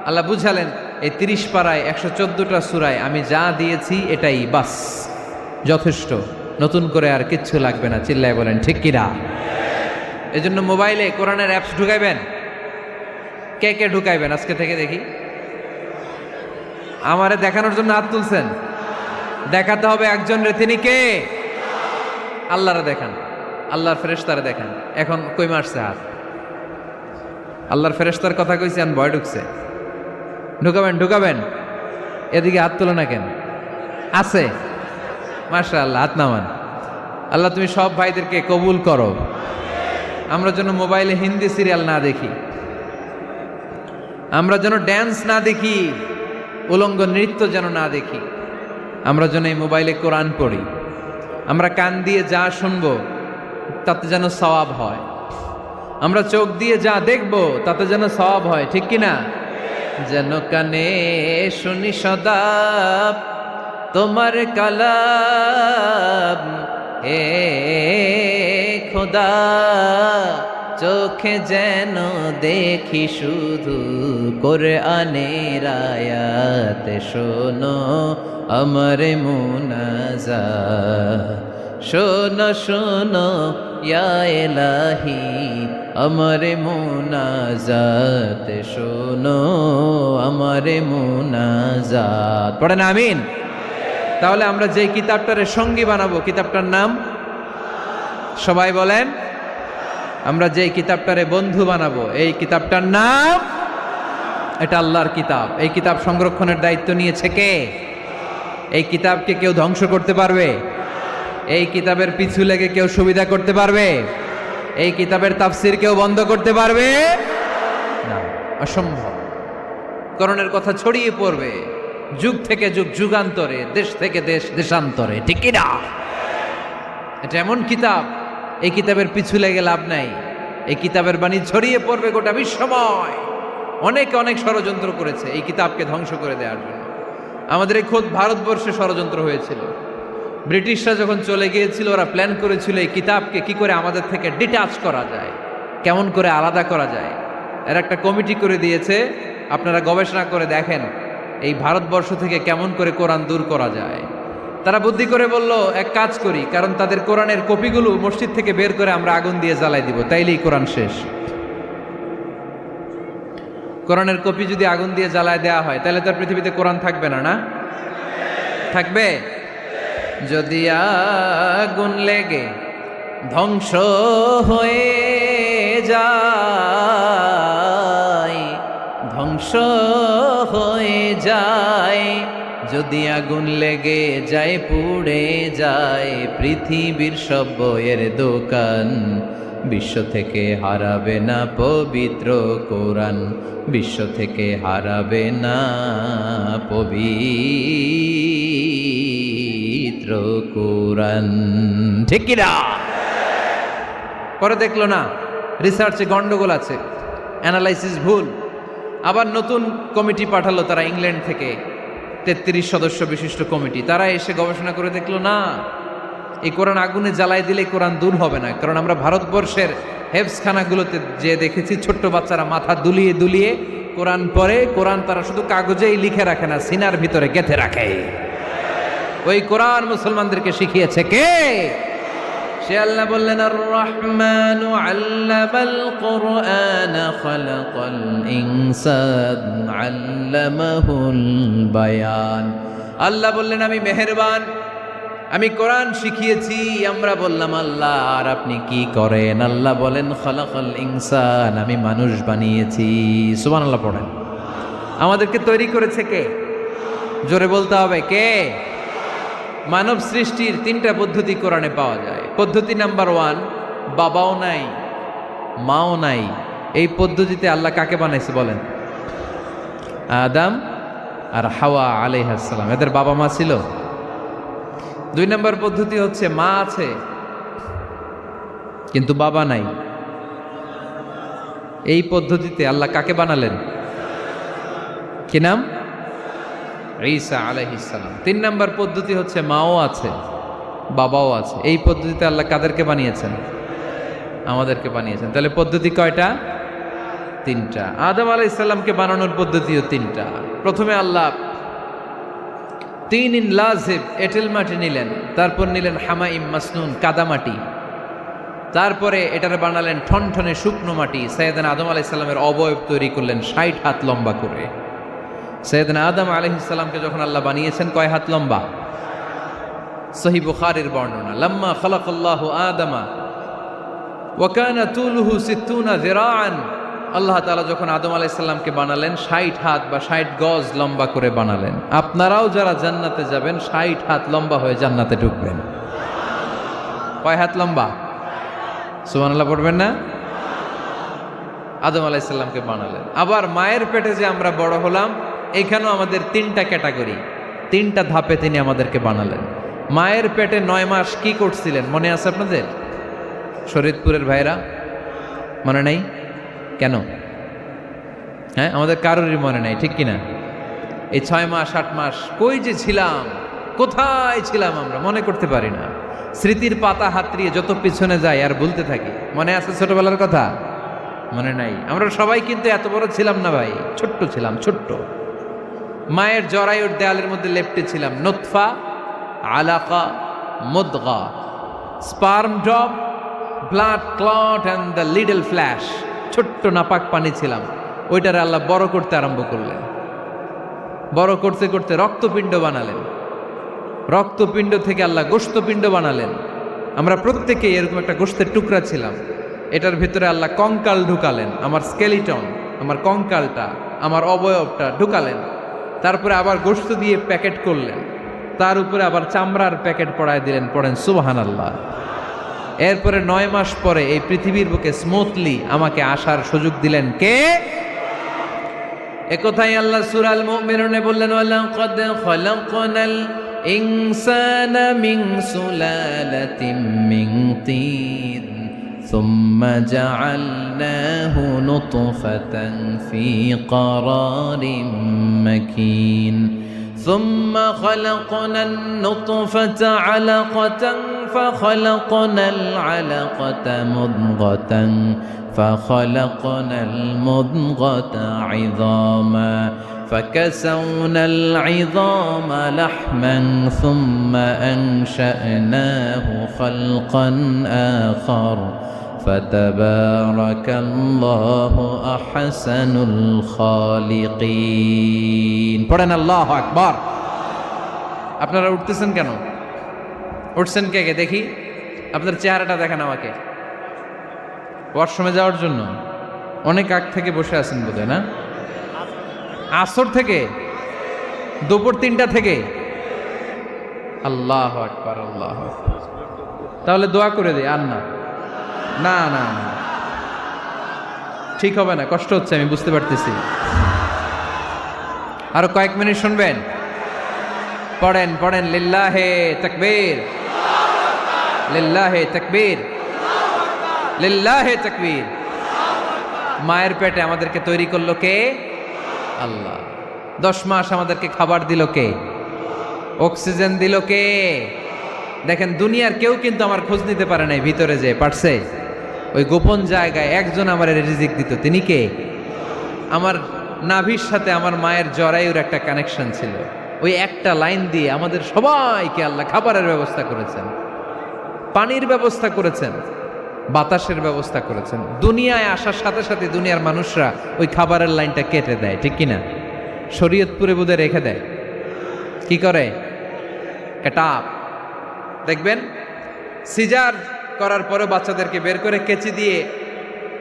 আল্লাহ বুঝালেন এই 30 পারায় 114টা সূরায় আমি যা দিয়েছি এটাই বাস, যথেষ্ট, নতুন করে আর কিচ্ছু লাগবে না। চিল্লায় বলেন ঠিক কিনা? এই জন্য মোবাইলে কোরআনের অ্যাপস ঢুকাইবেন। কে কে ঢুকাইবেন আজকে থেকে দেখি? আমারে দেখানোর জন্য হাত তুলছেন? দেখাতে হবে একজন রে, তিনি কে? আল্লাহরে দেখান, আল্লাহর ফেরেশতারে দেখান। এখন কই মারছে হাত? আল্লাহর ফেরেশতার কথা কইছি, আর ভয় ঢুকছে। ঢুকাবেন, ঢুকাবেন। এদিকে হাত তুলো না কেন? আছে? মাশাআল্লাহ, হাত নামান। আল্লাহ তুমি সব ভাইদেরকে কবুল করো। আমরা যেন মোবাইলে হিন্দি সিরিয়াল না দেখি, আমরা যেন ড্যান্স না দেখি, উলঙ্গ নৃত্য যেন না দেখি। আমরা যেন এই মোবাইলে কোরআন পড়ি। আমরা কান দিয়ে যা শুনবো তাতে যেন সওয়াব হয়। আমরা চোখ দিয়ে যা দেখবো তাতে যেন সওয়াব হয়, ঠিক কিনা? যেন কানে শুনি সদা তোমার কালাম, এ খোদা চোখে যেন দেখি শুধু কোরআনের আয়াত। শোনো আমার মুনাজাত, শোনো শোনো ইয়া ইলাহি আমার মুনাজাত, শোনো আমার মুনাজাত। পড়েন আমিন। তাহলে আমরা যে কিতাবটারে সঙ্গী বানাবো, কিতাবটার নাম সবাই বলেন। আমরা যে কিতাবটারে বন্ধু বানাবো, এই কিতাবটার নাম, এটা আল্লাহর কিতাব। এই কিতাব সংরক্ষণের দায়িত্ব নিয়েছে কে? এই কিতাবকে কেউ ধ্বংস করতে পারবে? এই কিতাবের পিছু লেগে কেউ সুবিধা করতে পারবে? এই কিতাবের তাফসির কেউ বন্ধ করতে পারবে না, অসম্ভব। কোরআনের কথা ছড়িয়ে পড়বে, যুগ থেকে যুগ যুগান্তরে, দেশ থেকে দেশ দেশান্তরে, ঠিক কি না? এটা এমন কিতাব, এই কিতাবের পিছু লেগে লাভ নাই। এই কিতাবের বাণী ছড়িয়ে পড়বে গোটা বিশ্বময়। অনেকে অনেক ষড়যন্ত্র করেছে এই কিতাবকে ধ্বংস করে দেওয়ার জন্য। আমাদের এই খোদ ভারতবর্ষে ষড়যন্ত্র হয়েছিল। ব্রিটিশরা যখন চলে গিয়েছিল, ওরা প্ল্যান করেছিল এই কিতাবকে কি করে আমাদের থেকে ডিটাচ করা যায়, কেমন করে আলাদা করা যায়। এর একটা কমিটি করে দিয়েছে, আপনারা গবেষণা করে দেখেন এই ভারতবর্ষ থেকে কেমন করে কোরআন দূর করা যায়। তারা বুদ্ধি করে বলল, এক কাজ করি, কারণ তাদের কোরআনের কপিগুলো মসজিদ থেকে বের করে আমরা আগুন দিয়ে জ্বালাই দিব, তাইলেই কোরআন শেষ। কোরআনের কপি যদি আগুন দিয়ে জ্বালায় দেওয়া হয়, তাহলে তার পৃথিবীতে কোরআন থাকবে না? না থাকবে? যদি আগুন লেগে ধ্বংস হয়ে যায়, ধ্বংস হয়ে যায়, যদি আগুন লেগে যায় পুড়ে যায় পৃথিবীর সব বইয়ের দোকান, বিশ্ব থেকে হারাবে না পবিত্র কোরআন, বিশ্ব থেকে হারাবে না পবিত্র কোরআন, ঠিক কি না? পরে দেখলো না রিসার্চে গন্ডগোল আছে, অ্যানালাইসিস ভুল। আবার নতুন কমিটি পাঠালো তারা ইংল্যান্ড থেকে, 33 সদস্য বিশিষ্ট কমিটি। তারা এসে গবেষণা করে দেখলো না, এই কোরআন আগুনে জ্বালাই দিলে কোরআন দূর হবে না। কারণ আমরা ভারতবর্ষের হেফজখানাগুলোতে যে দেখেছি, ছোট্ট বাচ্চারা মাথা দুলিয়ে দুলিয়ে কোরআন পড়ে। কোরআন তারা শুধু কাগজেই লিখে রাখে না, সিনার ভিতরে গেঁথে রাখে। ওই কোরআন মুসলমানদেরকে শিখিয়েছে কে? সে আল্লাহ বললেন, আর রহমানু আল্লামাল কোরআন খালাকাল ইনসান আল্লামাহুল বায়ান। আল্লাহ বললেন, আমি মেহেরবান, আমি কোরআন শিখিয়েছি। আমরা বললাম, আল্লাহ আর আপনি কি করেন? আল্লাহ বলেন, খালাকাল ইনসান, আমি মানুষ বানিয়েছি। সুবহানাল্লাহ পড়েন। আমাদেরকে তৈরি করেছে কে? জোরে বলতে হবে, কে? মানব সৃষ্টির 3টা পদ্ধতি কোরআনে পাওয়া যায়। পদ্ধতি নাম্বার 1, বাবাও নাই মাও নাই। এই পদ্ধতিতে আল্লাহ কাকে বানাইছে বলেন? আদম আর হাওয়া আলাইহিস সালাম, এদের বাবা মা ছিল। 2 নম্বর পদ্ধতি হচ্ছে মা আছে কিন্তু বাবা নাই। এই পদ্ধতিতে আল্লাহ কাকে বানালেন? কি নাম? ঈসা আলাইহিস সালাম। 3 নম্বর পদ্ধতি হচ্ছে মাও আছে বাবাও আছে। এই পদ্ধতিতে আল্লাহ কাদেরকে বানিয়েছেন? আমাদেরকে বানিয়েছেন। তাহলে পদ্ধতি কয়টা? 3টা। আদম আলাইহিস সালামকে বানানোর পদ্ধতিও 3টা। প্রথমে আল্লাহ 3 লাজিব এঁটেল মাটি নিলেন, তারপর নিলেন হামাইম মাসনুন কাদামাটি, তারপরে এটার বানালেন ঠনঠনে শুকনো মাটি। সাইয়েদনা আদম আলাইহিস সালামের অবয়ব তৈরি করলেন 60 হাত লম্বা করে। সাইয়েদনা আদম আলাইহিস সালামকে যখন আল্লাহ বানিয়েছেন, কয় হাত লম্বা? সহিহ বুখারীর বর্ণনা, লাম্মা খালাকাল্লাহু আদামা ওয়া কানা তুলুহু 60 যিরাআন। আল্লাহ তাআলা যখন আদম আলাইহিস সালামকে বানালেন, 60 হাত বা 60 গজ লম্বা করে বানালেন। আপনারাও যারা জান্নাতে যাবেন, 60 হাত লম্বা হয়ে জান্নাতে ঢুকবেন। কয় হাত লম্বা? সুবহানাল্লাহ পড়বেন না? আদম আলাইহিস সালামকে বানালেন। আবার মায়ের পেটে যে আমরা বড় হলাম, এখানেও আমাদের 3টা ক্যাটাগরি, 3টা ধাপে তিনি আমাদেরকে বানালেন। মায়ের পেটে 9 মাস কি করছিলেন মনে আছে আপনাদের? শরীয়তপুরের ভাইরা মনে নাই? কেন? হ্যাঁ, আমাদের কারোরই মনে নাই, ঠিক কিনা? এই 6 মাস 8 মাস কই যে ছিলাম, কোথায় ছিলাম আমরা মনে করতে পারি না। স্মৃতির পাতা হাতড়িয়ে যত পিছনে যাই আর ভুলতে থাকি। মনে আছে ছোটবেলার কথা? মনে নাই। আমরা সবাই কিন্তু এত বড় ছিলাম না ভাই, ছোট্ট ছিলাম, ছোট্ট। মায়ের জরায়ুর দেয়ালের মধ্যে লেপ্টে ছিলাম। নুতফা, আলাকা, মুদগা, sperm drop, blood clot and the little flash. ছোট্ট নাপাক পানি ছিলাম। ওইটারে আল্লাহ বড় করতে আরম্ভ করলেন। বড় করতে করতে রক্তপিণ্ড বানালেন। রক্তপিণ্ড থেকে আল্লাহ গোশতপিণ্ড বানালেন। আমরা প্রত্যেকেই এরকম একটা গোশতের টুকরা ছিলাম। এটার ভিতরে আল্লাহ কঙ্কাল ঢুকালেন, আমার স্কেলিটন, আমার কঙ্কালটা, আমার অবয়বটা ঢুকালেন। তারপরে আবার গোশত দিয়ে প্যাকেট করলেন, তার উপরে আবার চামড়ার প্যাকেট পড়ায় দিলেন। পড়েন সুবহানাল্লাহ। এরপরে 9 মাস পরে এই পৃথিবীর বুকে স্মুথলি আমাকে আসার সুযোগ দিলেন কে? একথাই আল্লাহ সূরা আল মুমিনুনে বললেন, ওয়ালাকাদ খালাকনাল ইনসানা মিন সুলালাতিন মিন তিন সুম্মা জাআলনাহু নুতফাতান ফি ক্বারারিন মাকিন ثم خلقنا النطفة علقة فخلقنا العلقة مضغة فخلقنا المضغة عظاما فكسونا العظام لحما ثم أنشأناه خلقا آخر فتبارك الله أحسن الخالقين পড়েন আল্লাহু আকবার। আপনারা উঠতেছেন কেন? উঠছেন কে কে দেখি? আপনার চেহারাটা দেখেন আমাকে। ওয়াশরুমে যাওয়ার জন্য অনেক আগ থেকে বসে আছেন বোধহয়, না? আসর থেকে, দুপুর 3টা থেকে। আল্লাহু আকবার, আল্লাহু আকবার। তাহলে দোয়া করে দেই। আর না না না না, ঠিক হবে না, কষ্ট হচ্ছে, আমি বুঝতে পারতেছি। আরো কয়েক মিনিট শুনবেন? পড়েন পড়েন, লিল্লাহে তাকবীর, লিল্লাহে তাকবীর, লিল্লাহে তাকবীর। মায়ের পেটে আমাদেরকে তৈরি করলো কে? আল্লাহ। 10 মাস আমাদেরকে খাবার দিল কে? অক্সিজেন দিল কে? দেখেন, দুনিয়ার কেউ কিন্তু আমার খোঁজ নিতে পারে নাই, ভিতরে যে পারছে। ওই গোপন জায়গায় একজন আমার রিজিক দিত, তিনি কে? আমার নাভির সাথে আমার মায়ের জরায়ুর একটা কানেকশন ছিল। ওই একটা লাইন দিয়ে আমাদের সবাইকে আল্লাহ খাবারের ব্যবস্থা করেছেন, পানির ব্যবস্থা করেছেন, বাতাসের ব্যবস্থা করেছেন। দুনিয়ায় আসার সাথে সাথে দুনিয়ার মানুষরা ওই খাবারের লাইনটা কেটে দেয়, ঠিক কিনা? শরীয়তপুরে বোধে রেখে দেয়। কি করে? কাটাপ। দেখবেন সিজার করার পরে বাচ্চাদেরকে বের করে কেচি দিয়ে,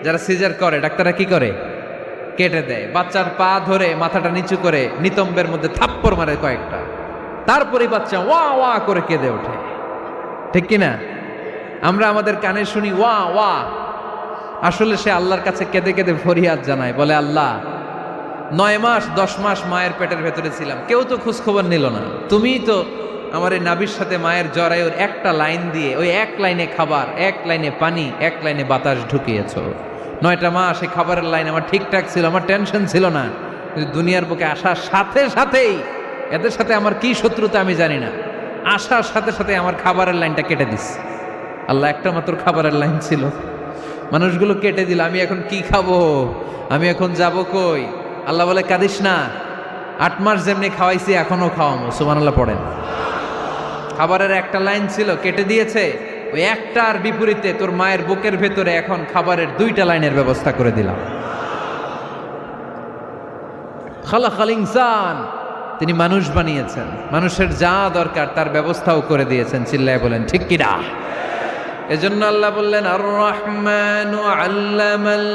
যারা সিজার করে ডাক্তাররা কি করে? কেটে দেয়। বাচ্চার পা ধরে মাথাটা নিচু করে নিতম্বের মধ্যে থাপ্পড় মারে কয়েকটা, তারপরে বাচ্চা ওয়া ওয়া করে কেঁদে ওঠে, ঠিক কিনা? আমরা আমাদের কানে শুনি ওয়া ওয়া, আসলে সে আল্লাহর কাছে কেঁদে কেঁদে ফরিয়াদ জানায়, বলে আল্লাহ 9 মাস 10 মাস মায়ের পেটের ভেতরে ছিলাম, কেউ তো খোঁজ খবর নিল না, তুমিই তো আমার এই নাভির সাথে মায়ের জরায়ুর একটা লাইন দিয়ে, ওই এক লাইনে খাবার, এক লাইনে পানি, এক লাইনে বাতাস ঢুকিয়েছো। 9টা মাস এই খাবারের লাইন আমার ঠিকঠাক ছিল, আমার টেনশন ছিল না। দুনিয়ার বুকে আসার সাথে সাথেই, এদের সাথে আমার কি শত্রুতা আমি জানি না, আসার সাথে সাথে আমার খাবারের লাইনটা কেটে দিস। আল্লাহ একটা মাত্র খাবারের লাইন ছিল, মানুষগুলো কেটে দিল। আমি এখন কি খাবো? আমি এখন যাব কই? আল্লাহ বলে কাঁদিস না, 8 মাস যেমনি খাওয়াইছি এখনো খাওয়ামো। সুবহানাল্লাহ পড়েন। খাবারের একটা লাইন ছিল, কেটে দিয়েছে। ওই একটার বিপরীতে তোর মায়ের বুকের ভেতরে এখন খাবারের 2টা লাইনের ব্যবস্থা করে দিলাম। খালাকাল ইনসান, তিনি মানুষ বানিয়েছেন, মানুষের যা দরকার তার ব্যবস্থাও করে দিয়েছেন। চিল্লায় বলেন ঠিক কিনা? এজন্য আল্লাহ বললেন আর রহমানু আল্লামাল